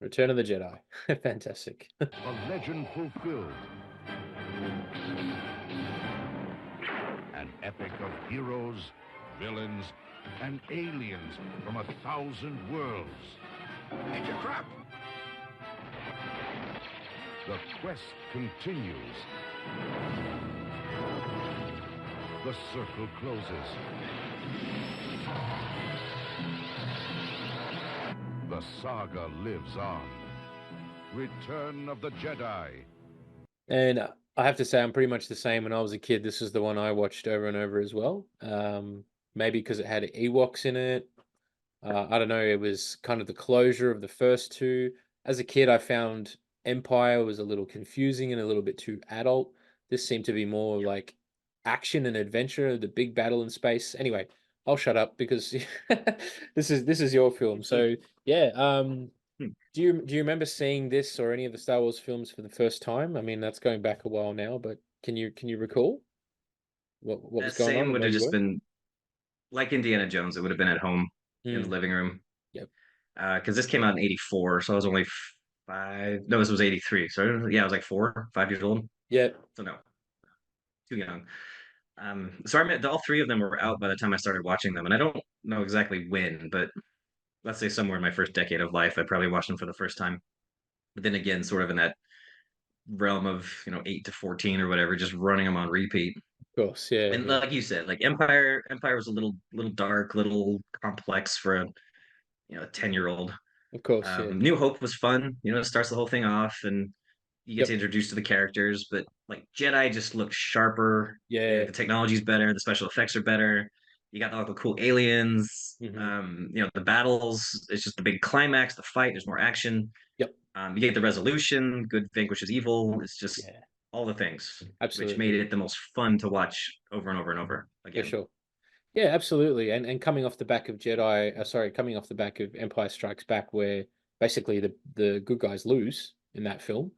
Return of the Jedi. Fantastic. A legend fulfilled. An epic of heroes, villains, and aliens from 1,000 worlds. It's a trap. The quest continues. The circle closes. The saga lives on. Return of the Jedi. And I have to say, I'm pretty much the same. When I was a kid, this is the one I watched over and over as well. Maybe because it had Ewoks in it. I don't know. It was kind of the closure of the first two. As a kid, I found Empire was a little confusing and a little bit too adult. This seemed to be more Yep. like action and adventure, the big battle in space. Anyway, I'll shut up because this is your film. So yeah, do you remember seeing this or any of the Star Wars films for the first time? I mean, that's going back a while now, but can you recall what was That going on same and would where have you just were? been like Indiana Jones. It would have been at home in the Mm, living room yep. because this came out in '84, so I was only five. No, this was '83. So yeah, I was like 4, 5 years old. Yep. So no, too young. So I mean, all three of them were out by the time I started watching them, and I don't know exactly when, but let's say somewhere in my first decade of life, I probably watched them for the first time. But then again, sort of in that realm of 8 to 14 or whatever, just running them on repeat. Of course, yeah, And yeah. like you said, like Empire was a little dark, little complex for a 10-year-old. Of course, yeah. New Hope was fun. It starts the whole thing off, and you get to Yep. introduce to the characters. But like Jedi just looks sharper. Yeah. The technology's better. The special effects are better. You got all the cool aliens. Hmm. The battles. It's just the big climax, the fight. There's more action. Yep. You get the resolution. Good vanquishes evil. It's just Yeah. all the things, which made Absolutely. it the most fun to watch over and over and over For again. sure. Yeah, absolutely. And coming off the back of coming off the back of Empire Strikes Back, where basically the good guys lose in that film,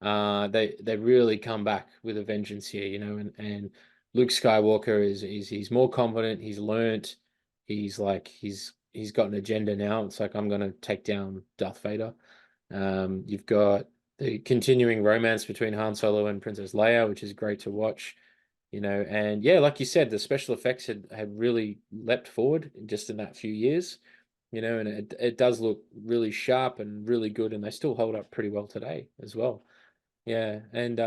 they really come back with a vengeance here, and Luke Skywalker is he's more confident, he's learnt, he's got an agenda now. It's like, I'm gonna take down Darth Vader. You've got the continuing romance between Han Solo and Princess Leia, which is great to watch. And yeah, like you said, the special effects had really leapt forward just in that few years, and it does look really sharp and really good, and they still hold up pretty well today as well. Yeah, and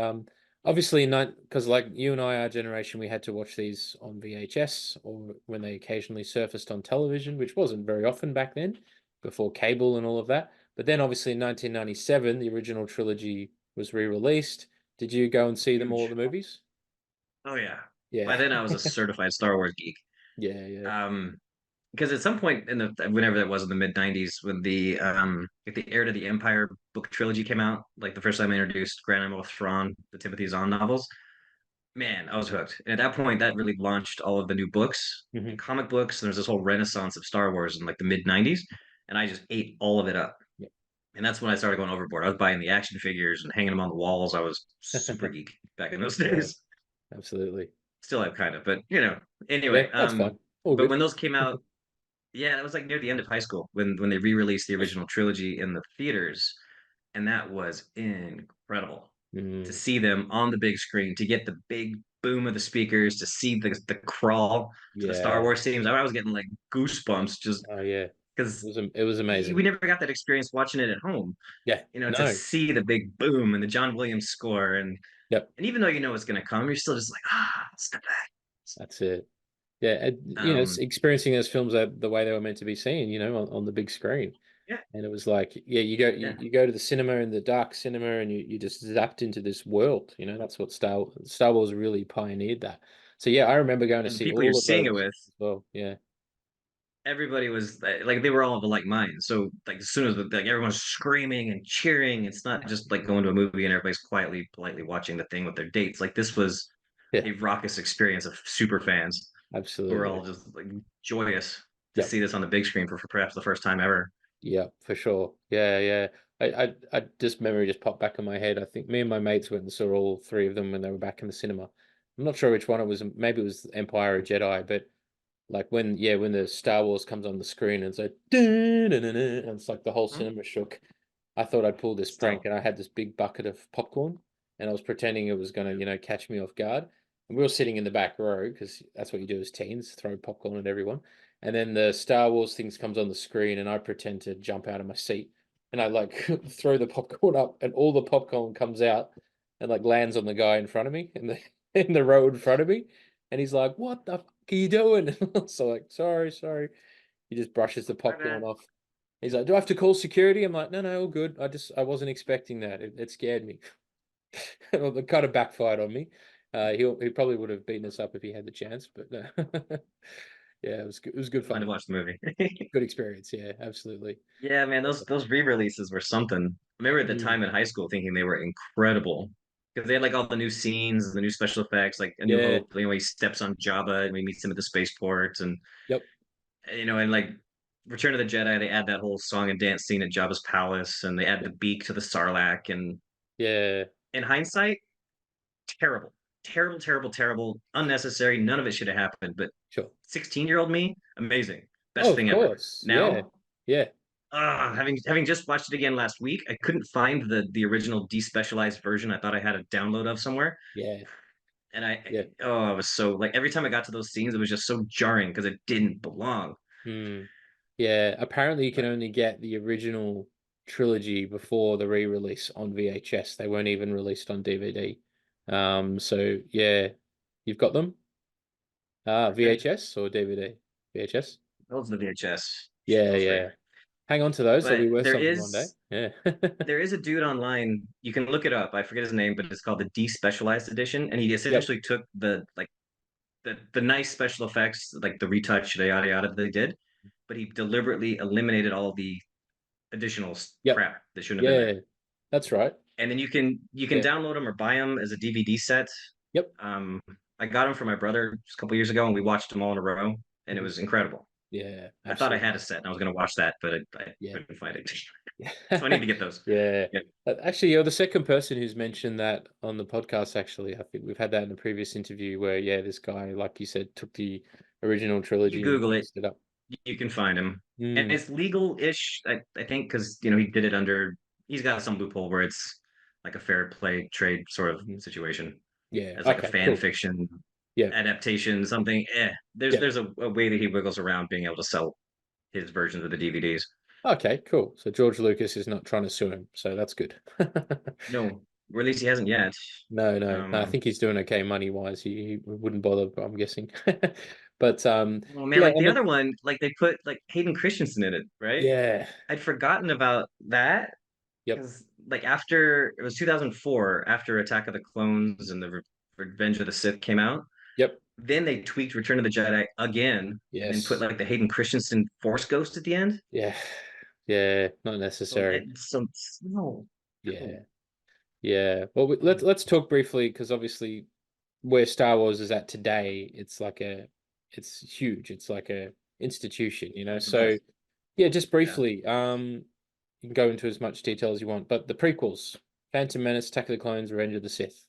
obviously not, because like you and I, our generation, we had to watch these on VHS or when they occasionally surfaced on television, which wasn't very often back then, before cable and all of that. But then obviously in 1997, the original trilogy was re-released. Did you go and see them all, Huge. the movies? Oh yeah. By Yeah. then I was a certified Star Wars geek. Yeah, yeah. Um, because at some point in the whenever that was in the mid '90s, when like the Heir to the Empire book trilogy came out, like the first time I introduced Grand Admiral Thrawn, the Timothy Zahn novels, man, I was hooked. And at that point, that really launched all of the new books Hmm. and comic books. And there's this whole renaissance of Star Wars in like the mid '90s, and I just ate all of it up. Yeah. And that's when I started going overboard. I was buying the action figures and hanging them on the walls. I was super geek back in those Yeah, days. absolutely. Still have kind of, but Yeah, anyway. that's fine. All But good. when those came out, yeah, that was like near the end of high school when they re-released the original trilogy in the theaters, and that was incredible to Mm, see them on the big screen, to get the big boom of the speakers, to see the crawl to the Star yeah. Wars themes. I was getting like goosebumps just Oh yeah. because It was we amazing. never got that experience watching it at home. Yeah. To No. see the big boom and the John Williams score, and Yep. even though it's going to come, you're still just like, it's not bad. That's it. Yeah, it's Um, experiencing those films the way they were meant to be seen, on the big screen. yeah, And it was like, yeah, you go yeah. you go to the cinema, in the dark cinema, and you just zapped into this world. That's what Star Wars really pioneered that. So yeah, I remember going to And the see people you're all of seeing it those with, as well. Yeah. everybody was like they were all of a like mind. So like as soon as like everyone's screaming and cheering, it's not just like going to a movie and everybody's quietly, politely watching the thing with their dates. Like this was Yeah, a raucous experience of super fans who were absolutely. all just like joyous to Yep. see this on the big screen for perhaps the first time ever. Yeah, for sure. Yeah, yeah. I just memory just popped back in my head. I think me and my mates went and saw all three of them when they were back in the cinema. I'm not sure which one it was. Maybe it was Empire or Jedi, but like when the Star Wars comes on the screen and it's like, "Dun, dun, dun, dun," and it's like the whole Mhm. cinema shook. I thought I'd pull this prank, Still, and I had this big bucket of popcorn, and I was pretending it was gonna, catch me off guard. And we were sitting in the back row because that's what you do as teens, throw popcorn at everyone. And then the Star Wars things comes on the screen, and I pretend to jump out of my seat, and I like throw the popcorn up, and all the popcorn comes out and like lands on the guy in front of me in the in the row in front of me, and he's like, "What the fuck are you doing?" So like, sorry, sorry. He just brushes the my popcorn bad. off. He's like, "Do I have to call security?" I'm like, "No, no, all good. I wasn't expecting that. It scared me." It kind of backfired on me. He probably would have beaten us up if he had the chance, but yeah, it was good. It was good Fun fun. to watch the movie. Good experience. Yeah, absolutely. Yeah, man, those re-releases were something. I remember at the Mm, time in high school thinking they were incredible because they had like all the new scenes, the new special effects, like A New yeah. Hope. He steps on Jabba and we meet him at the spaceport, and Yep. and like Return of the Jedi, they add that whole song and dance scene at Jabba's palace, and they add the Yep. beak to the Sarlacc. And Yeah. in hindsight, terrible, terrible, terrible, terrible, unnecessary. None of it should have happened. But Sure. 16-year-old me, amazing, Oh, best of thing ever. course. Yeah. Now Yeah. having just watched it again last week, I couldn't find the original despecialized version. I thought I had a download of somewhere, Yeah. and Yeah. I was so like every time I got to those scenes, it was just so jarring because it didn't belong. Hmm. Yeah. Apparently, you can But only get the original trilogy before the re-release on VHS. They weren't even released on DVD. So yeah, you've got them. VHS or DVD? VHS. Those are the VHS. Yeah, Those yeah. rare. Hang on to those. They'll But be worth something one day. Yeah. there is a dude online. You can look it up. I forget his name, but it's called the Despecialized Edition, and he Yep. essentially took the nice special effects, like the retouch, yada yada that they did, but he deliberately eliminated all the additional Yep. crap that shouldn't have been Yeah, there. that's right. And then you can Yeah. download them or buy them as a DVD set. Yep. Um, I got them for my brother just a couple years ago, and we watched them all in a row, and it Mhm. was incredible. Yeah, I thought I absolutely. had a set, and I was going to watch that, but I Yeah. couldn't find it. So I need to get those. Yeah. Yeah. Actually, you're the second person who's mentioned that on the podcast, actually. I think we've had that in a previous interview where, yeah, this guy, like you said, took the original You trilogy and Google it, mixed it up. you can find him, and Mm. it's legal-ish. I think because he did it under. He's got some loophole where it's like a fair play trade sort of Mhm. situation, Yeah. as like a Okay, fan cool. fiction Yeah. adaptation, something. There's Yeah. there's a way that he wiggles around being able to sell his versions of the DVDs. Okay, cool. So George Lucas is not trying to sue him, so that's good. No, or at least he hasn't yet. No. I Um, think he's doing okay money-wise. He wouldn't bother, I'm guessing. But oh man, yeah, like and the then other one, like they put like Hayden Christensen in it, right? yeah. I'd forgotten about that Yep. because like after it was 2004, after Attack of the Clones and the Revenge of the Sith came out, Yep. then they tweaked Return of the Jedi again, and then put Yes. like the Hayden Christensen Force Ghost at the end. Yeah. Yeah, not So necessary. it's so no, Yeah. no. Yeah. Well, let's talk briefly because obviously where Star Wars is at today, it's huge. It's like a institution, you know. It's the So best. yeah, just Yeah. briefly, you can go into as much detail as you want, but the prequels, Phantom Menace, Attack of the Clones, Revenge of the Sith.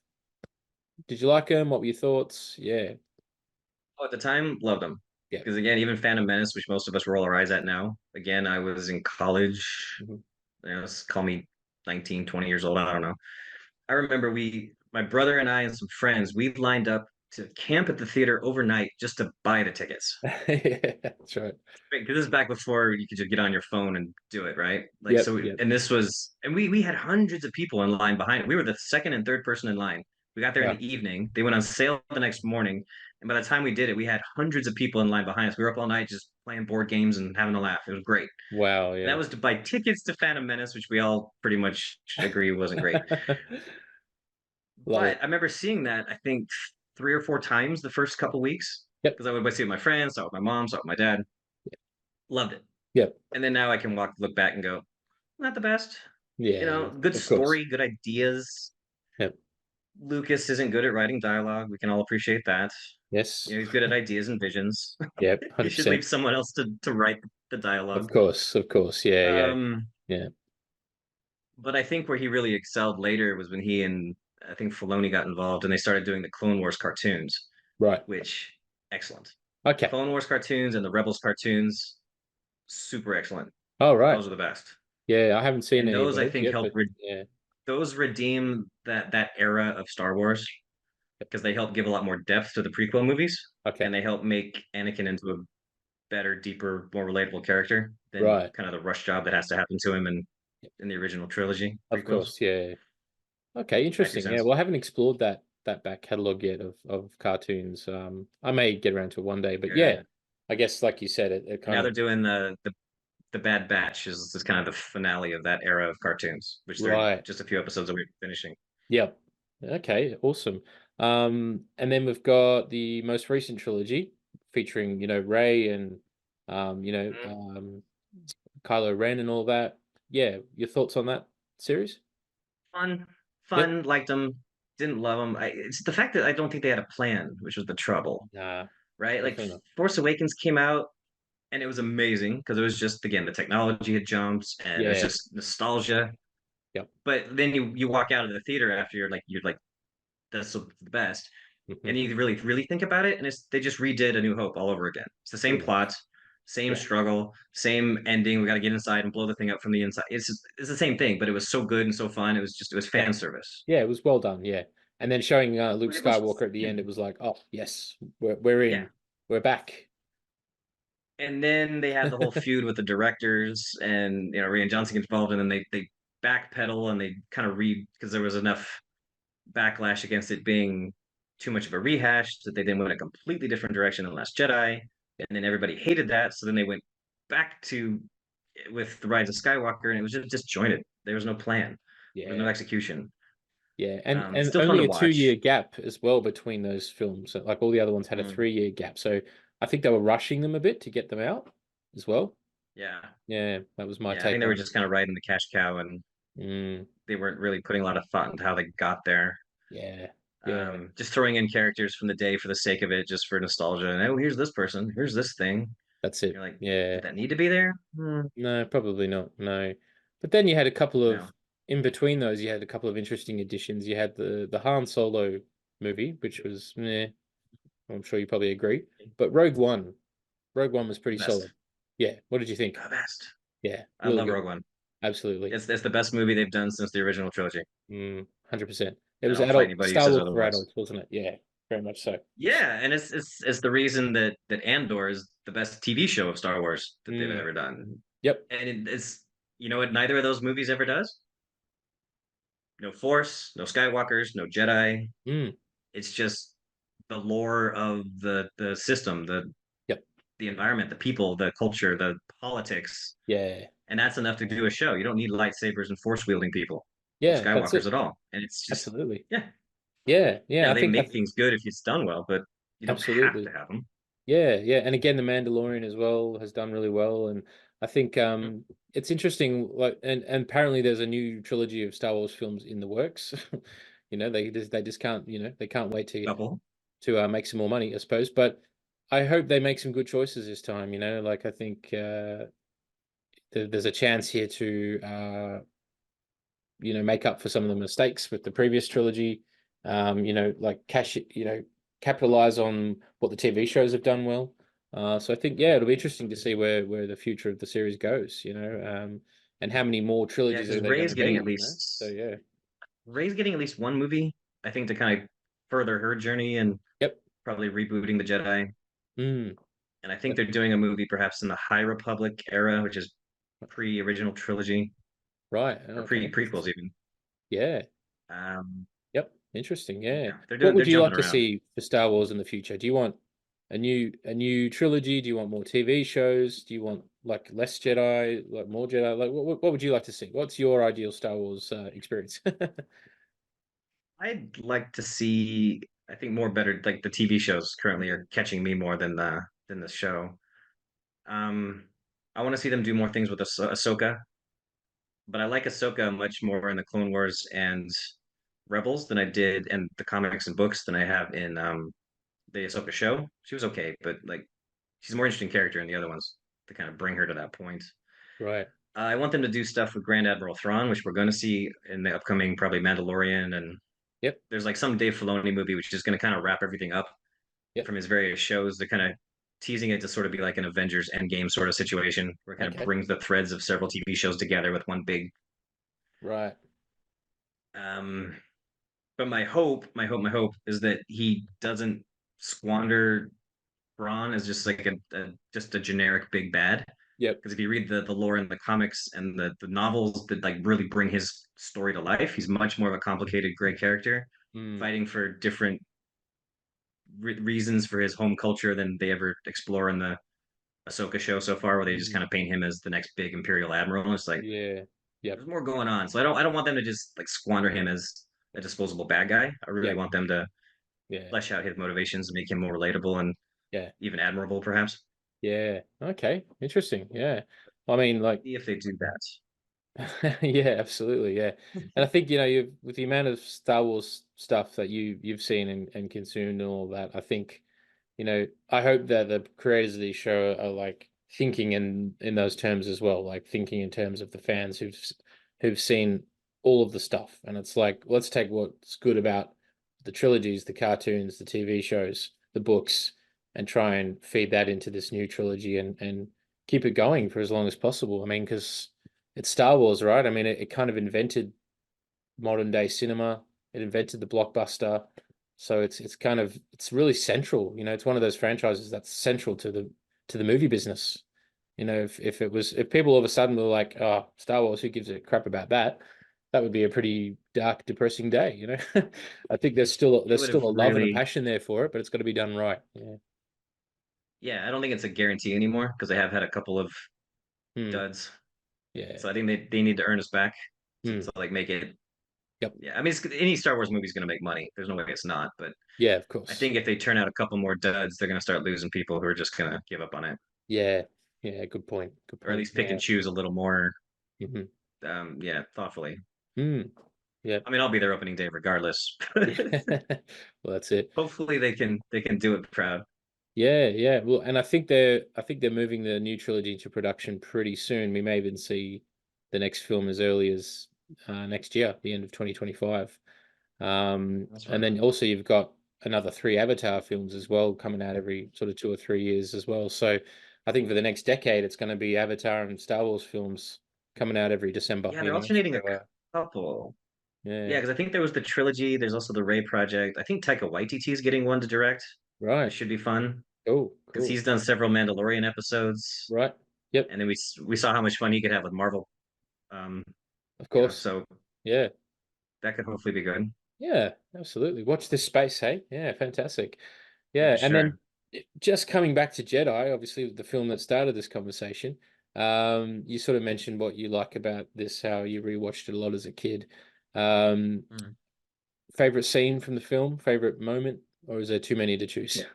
Did you like them? What were your thoughts? Yeah. Oh, at the time, loved them. Yeah. Because again, even Phantom Menace, which most of us roll our eyes at now, again, I was in college. Mhm. Call me 19, 20 years old. I don't know. I remember my brother and I and some friends, we lined up to camp at the theater overnight just to buy the tickets. Yeah, that's right. Because this is back before you could just get on your phone and do it, right? Like Yep. so, Yep. and this was, and we had hundreds of people in line behind it. We were the second and third person in line. We got there in Wow. the evening. They went on sale the next morning, and by the time we did it, we had hundreds of people in line behind us. We were up all night just playing board games and having a laugh. It was great. Wow. And that Yeah. was to buy tickets to Phantom Menace, which we all pretty much agree wasn't great. Love But it. I remember seeing that I think 3 or 4 times the first couple weeks Yep. because I would see it with my friends, saw it with my mom, saw it with my dad. Loved it. Yep. And then now I can look back and go, not the best. Yeah. Good Of course. story, good ideas. Yep. Lucas isn't good at writing dialogue. We can all appreciate that. Yes. He's good at ideas and visions. Yep. You should leave 100%. someone else to write the Of dialogue. course. Of course. Yeah. Yeah. Um, Yeah. but I think where he really excelled later was when he and I think Filoni got involved and they started doing the Clone Wars cartoons, Right. which excellent. The Okay. Clone Wars cartoons and the Rebels cartoons, super excellent. All right. Those are the best. Yeah, I haven't seen And any of those I those think yet, help but yeah. those redeem that era of Star Wars because they help give a lot more depth to the prequel movies Okay. and they help make Anakin into a better, deeper, more relatable character than Right. kind of the rush job that has to happen to him in the original trilogy Of prequels. course. Yeah. Okay. My two Interesting. Yeah. cents. Well, I haven't explored that back catalog yet of cartoons. I may get around to it one day, but yeah, Good. I guess like you said, it Now kind they're of doing the Bad Batch is kind of the finale of that era of cartoons, which they're right. just a few episodes away from finishing. Yep. Okay. Awesome. And then we've got the most recent trilogy featuring, Ray and um, you know, Mhm. um, Kylo Ren and all that. Yeah. Your thoughts on that series? Fun, Yep. fun, liked them, didn't love them. It's the fact that I don't think they had a plan, which was the trouble, Nah. right? Like Definitely not. Force Awakens came out and it was amazing because it was just again the technology had jumped and it was Yeah. just nostalgia. Yep. But then you walk out of the theater after you're like that's the best, Hmm. and you really think about it, and they just redid A New Hope all over again. It's the same Pretty much. plot, same Yeah. struggle, same ending. We got to get inside and blow the thing up from the inside. It's the same thing, but it was so good and so fun. It was Yeah. fan service. Yeah. It was well done. Yeah. And then showing Luke But it was Skywalker just at the yeah, end, it was like, oh yes, we're yeah. in, we're back. And then they had the whole feud with the directors, and Rian Johnson gets involved, and then they backpedal and they kind of read because there was enough backlash against it being too much of a rehash that they then went a completely different direction in Last Jedi, and then everybody hated that, so then they went back to with the Rise of Skywalker, and it was just disjointed. There was no plan. There was no Yeah. execution. Yeah, and Still fun only to a 2 year watch. gap as well between those films. Like all the other ones had a Mm, 3 year gap. So I think they were rushing them a bit to get them out as well. yeah, Yeah, that was my yeah. I take think they on were it. just kind of riding the cash cow, and Mm, they weren't really putting a lot of thought into how they got there. yeah, yeah, Just throwing in characters from the day for the sake of it, just for nostalgia. And oh, here's this person. Here's this thing. that's it. You're like, Yeah. did that need to be there? No, probably not. No. But then you had a couple No. of in between those, you had a couple of interesting additions. You had the Han Solo movie, which was meh, I'm sure you probably agree. But Rogue One was pretty Best. solid. Yeah. What did you think? The best. Yeah, I really love good. Rogue One. Absolutely. It's the best movie they've done since the original trilogy. 100%. It And was I'll fight adult anybody who Star says Wars for otherwise. adults, wasn't it? Yeah, very much so. Yeah, and it's the reason that Andor is the best TV show of Star Wars that they've Mm, ever done. yep. And it's what neither of those movies ever does? No Force, no Skywalkers, no Jedi. Mm, It's just the lore of the system, yep. the environment, the people, the culture, the politics, Yeah. and that's enough to do a show. You don't need lightsabers and force wielding people or Yeah, that's Skywalkers it. at all. And it's just Absolutely. yeah. Yeah, yeah. Now they make things good if it's done well, but you don't have to Absolutely. have them. Yeah, yeah. And again, The Mandalorian as well has done really well. And I think Mhm. it's interesting, like and apparently there's a new trilogy of Star Wars films in the works. They just can't, they can't wait Couple. to make some more money, I suppose. But I hope they make some good choices this time, like I think there's a chance here to make up for some of the mistakes with the previous trilogy. Like capitalize on what the TV shows have done well. So I think, yeah, it'll be interesting to see where the future of the series goes. And how many more Yeah, trilogies because are there going to be? So yeah. Ray's getting at least one movie, I think, to kind of further her journey and Yep. probably rebooting the Jedi. Mm. And I think they're doing a movie perhaps in the High Republic era, which is pre-original trilogy Right. or Okay. prequels even. Yeah. Um, Yep. Interesting. Yeah. yeah, What they're would you jumping like to around. see for Star Wars in the future? Do you want a new trilogy? Do you want more TV shows? Do you want like less Jedi, like more Jedi? Like what would you like to see? What's your ideal Star Wars experience? I'd like to see, I think more better like the TV shows currently are catching me more than the show. Um, I want to see them do more things with Ahsoka, but I like Ahsoka much more in the Clone Wars and Rebels than I did in the comics and books than I have in the Ahsoka show. She was okay, but like she's a more interesting character in the other ones to kind of bring her to that point. Right. I want them to do stuff with Grand Admiral Thrawn, which we're going to see in the upcoming probably Mandalorian, and Yep. there's like some Dave Filoni movie which is going to kind of wrap everything up Yep. from his various shows. They're kind of teasing it to sort of be like an Avengers Endgame sort of situation, where it kind of Okay. brings the threads of several TV shows together with one big. Right. Um, but my hope is that he doesn't squander Thrawn as just like just a generic big bad. Yep. Because if you read the lore in the comics and the novels that like really bring his story to life, he's much more of a complicated gray character, Mm. fighting for different reasons for his home culture than they ever explore in the Ahsoka show so far, where they just kind Mm. of paint him as the next big Imperial admiral. It's like Yeah. Yep. there's more going on, so I don't want them to just like squander him as a disposable bad guy. I really Yep. want them to Yeah. flesh out his motivations and make him more relatable and Yeah. even admirable, perhaps. Yeah. Okay. Interesting. Yeah. I mean, like, See if they do that. yeah, absolutely. Yeah. And I think, you with the amount of Star Wars stuff that you've seen and consumed and all that, I think, I hope that the creators of these show are like thinking in those terms as well, like thinking in terms of the fans who've seen all of the stuff. And it's like, let's take what's good about the trilogies, the cartoons, the TV shows, the books, and try and feed that into this new trilogy and keep it going for as long as possible. I mean, because it's Star Wars, right? I mean, it kind of invented modern day cinema. It invented the blockbuster. So it's really central. It's one of those franchises that's central to the movie business. If people all of a sudden were like, oh, Star Wars, who gives a crap about that? That would be a pretty dark, depressing day. I think there's still It there's would still have a love and a really, passion there for it, but it's got to be done right. Yeah. yeah, I don't think it's a guarantee anymore because they have had a couple of Hmm. duds. Yeah. So I think they need to earn us back Hmm. to like make it. Yep. Yeah, I mean, any Star Wars movie is going to make money. There's no way it's not. But Yeah, of I course. think if they turn out a couple more duds, they're going to start losing people who are just going to give up on it, Yeah. Yeah. Good point. Good or at point. least pick and Yeah. choose a little more, Hmm. yeah, thoughtfully. Hmm. Yeah. I mean, I'll be there opening day regardless. Yeah. Well, that's it. Hopefully, they can do it proud. Yeah, yeah. Well, and I think they're moving the new trilogy into production pretty soon. We may even see the next film as early as next year, the end of 2025. That's And fun. then also you've got another three Avatar films as well coming out every sort of 2 or 3 years as well. So I think for the next decade, it's going to be Avatar and Star Wars films coming out every December, Yeah, they're alternating a So couple. Yeah, yeah, because I think there was the trilogy. There's also the Ray project. I think Taika Waititi is getting one to direct, which right. should be fun Cool, because cool. he's done several Mandalorian episodes, Right. Yep, and then we saw how much fun he could have with Marvel. Um, of course. so Yeah. that could hopefully be good. Yeah, absolutely. Watch this space, hey? Yeah, fantastic. Yeah, Yeah, for and then sure. just coming back to Jedi, obviously the film that started this conversation. You sort of mentioned what you like about this, how you rewatched it a lot as a kid. Um, Mm. Favorite scene from the film, favorite moment, or is there too many to choose?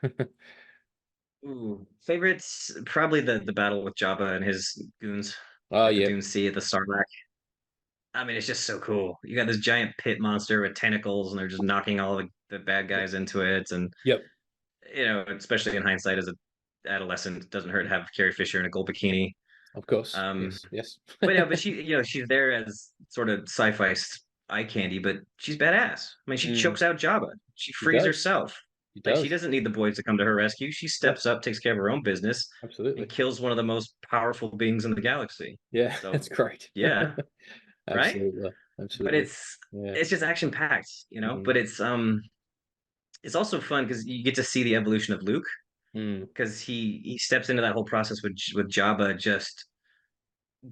Ooh, favorites probably the battle with Jabba and his goons Oh, at the yep, Dune Sea at the Sarlacc. I mean, it's just so cool. You got this giant pit monster with tentacles, and they're just knocking all the bad yep, guys into it. And yep, especially in hindsight, as a adolescent, it doesn't hurt to have Carrie Fisher in a gold bikini. of course. Um, Yes, yes. but yeah, but she's there as sort of sci-fi eye candy, but she's badass. I mean, she Mm, chokes out Jabba. She he frees does. herself. He Like she does. doesn't need the boys to come to her rescue. She Yep, steps up, takes care of her own business, and absolutely. kills one of the most powerful beings in the galaxy. Yeah, So that's great. yeah, right. Absolutely. But Absolutely. it's Yeah. it's just action packed, Hmm. But it's also fun because you get to see the evolution of Luke Mm. because he steps into that whole process with Jabba just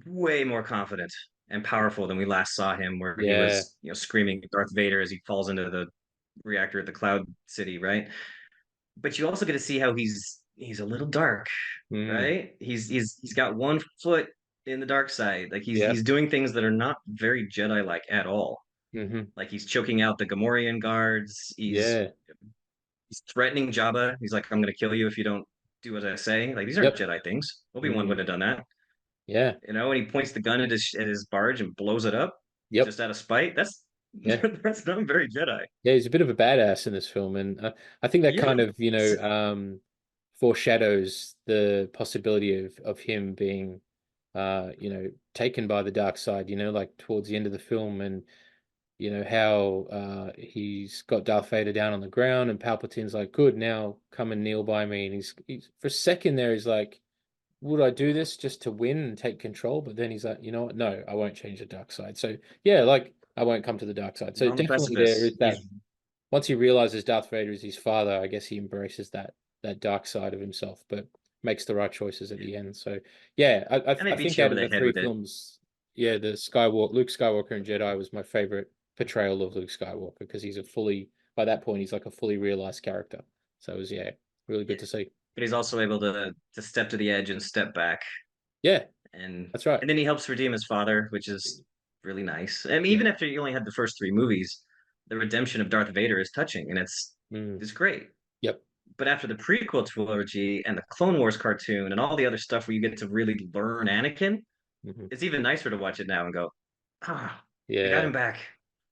way more confident and powerful than we last saw him, where he Yeah. was screaming Darth Vader as he falls into the reactor at the Cloud City, right? But you also get to see how he's a little dark, Mm. right? He's got one foot in the dark side. Like Yeah. he's doing things that are not very Jedi like at all. Hmm. Like he's choking out the Gamorrean guards. Yeah. He's threatening Jabba. He's like, "I'm going to kill you if you don't do as I say." Like these aren't Yep. Jedi things. Obi-Wan Mm. would have done that, Yeah. And he points the gun at his barge and blows it up Yep. just out of spite. That's Yeah. that's not very Jedi. Yeah. He's a bit of a badass in this film, and I think that kind Yeah, of foreshadows the possibility of him being taken by the dark side. Like towards the end of the film, and how he's got Darth Vader down on the ground, and Palpatine's like, "Good, now come and kneel by me." And he's for a second there, he's like, would I do this just to win and take control? But then he's like, you know what? No, I won't change the dark side. So yeah, like I won't come to the dark side. he's So on the definitely there precipice. is that. Once he realizes Darth Vader is his father, I guess he embraces that dark side of himself, but makes the right choices at the end. So yeah, And they I beat think you out over of the the head three with it. films, yeah, Luke Skywalker and Jedi was my favorite portrayal of Luke Skywalker because he's a fully by that point he's like a fully realized character. So it was really Yeah. good to see. But he's also able to step to the edge and step back, Yeah, and that's right. and then he helps redeem his father, which is really nice. I mean, Yeah. even after you only had the first three movies, the redemption of Darth Vader is touching, and Mm. it's great. Yep. But after the prequel trilogy and the Clone Wars cartoon and all the other stuff where you get to really learn Anakin, Hmm. it's even nicer to watch it now and go, ah, they got Yeah. him back.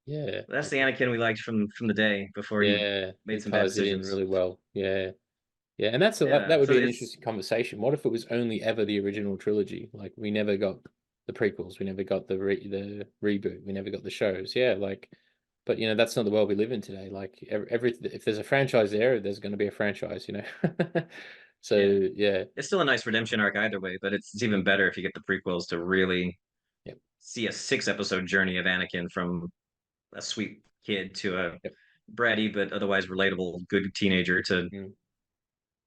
Yeah. That's the Anakin we liked from the day before he Yeah. made It some bad ties it in decisions. really well. Yeah. Yeah. And that Yeah, would so be an it's interesting conversation. What if it was only ever the original trilogy? Like we never got the prequels, we never got the reboot, we never got the shows. Yeah, like but that's not the world we live in today. Like every if there's a franchise there, there's going to be a franchise. So yeah, yeah. it's still a nice redemption arc either way, but it's even better if you get the prequels to really Yep. see a 6 episode journey of Anakin from a sweet kid to a Yep. bratty but otherwise relatable good teenager to Mm,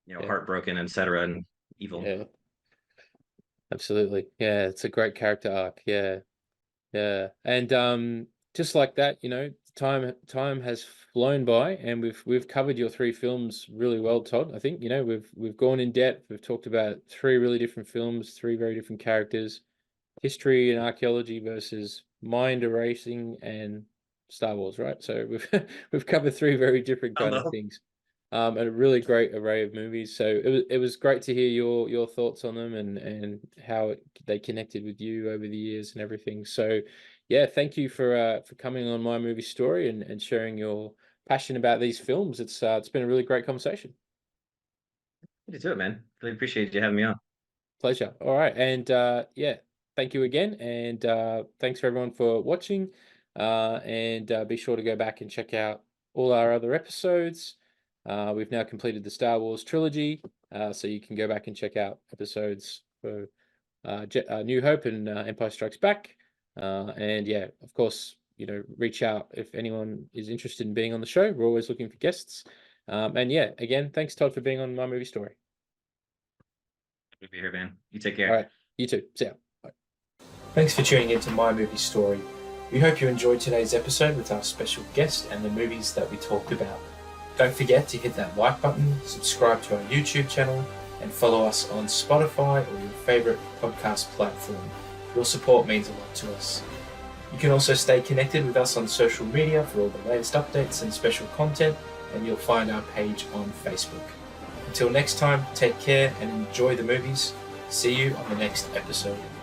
yeah. heartbroken, etc. And evil. Yeah, absolutely. Yeah, it's a great character arc. Yeah, yeah, and just like that, time has flown by, and we've covered your three films really well, Todd. I think we've gone in depth. We've talked about three really different films, three very different characters, history and archaeology versus mind erasing and Star Wars, right? So we've we've covered three very different kind of Hello. things, and a really great array of movies. So it was great to hear your thoughts on them and how they connected with you over the years and everything. So yeah, thank you for coming on My Movie Story and sharing your passion about these films. It's been a really great conversation. You do it, man. Really appreciate you having me on. Pleasure. All right. And yeah, thank you again. And thanks for everyone for watching. And be sure to go back and check out all our other episodes. We've now completed the Star Wars trilogy. So you can go back and check out episodes for New Hope and Empire Strikes Back. And yeah, of course, reach out if anyone is interested in being on the show. We're always looking for guests. And yeah, again, thanks, Todd, for being on My Movie Story. Good to be here, man. You take All care. right. You too. See ya. Bye. Thanks for tuning in to My Movie Story. We hope you enjoyed today's episode with our special guest and the movies that we talked about. Don't forget to hit that like button, subscribe to our YouTube channel, and follow us on Spotify or your favorite podcast platform. Your support means a lot to us. You can also stay connected with us on social media for all the latest updates and special content, and you'll find our page on Facebook. Until next time, take care and enjoy the movies. See you on the next episode.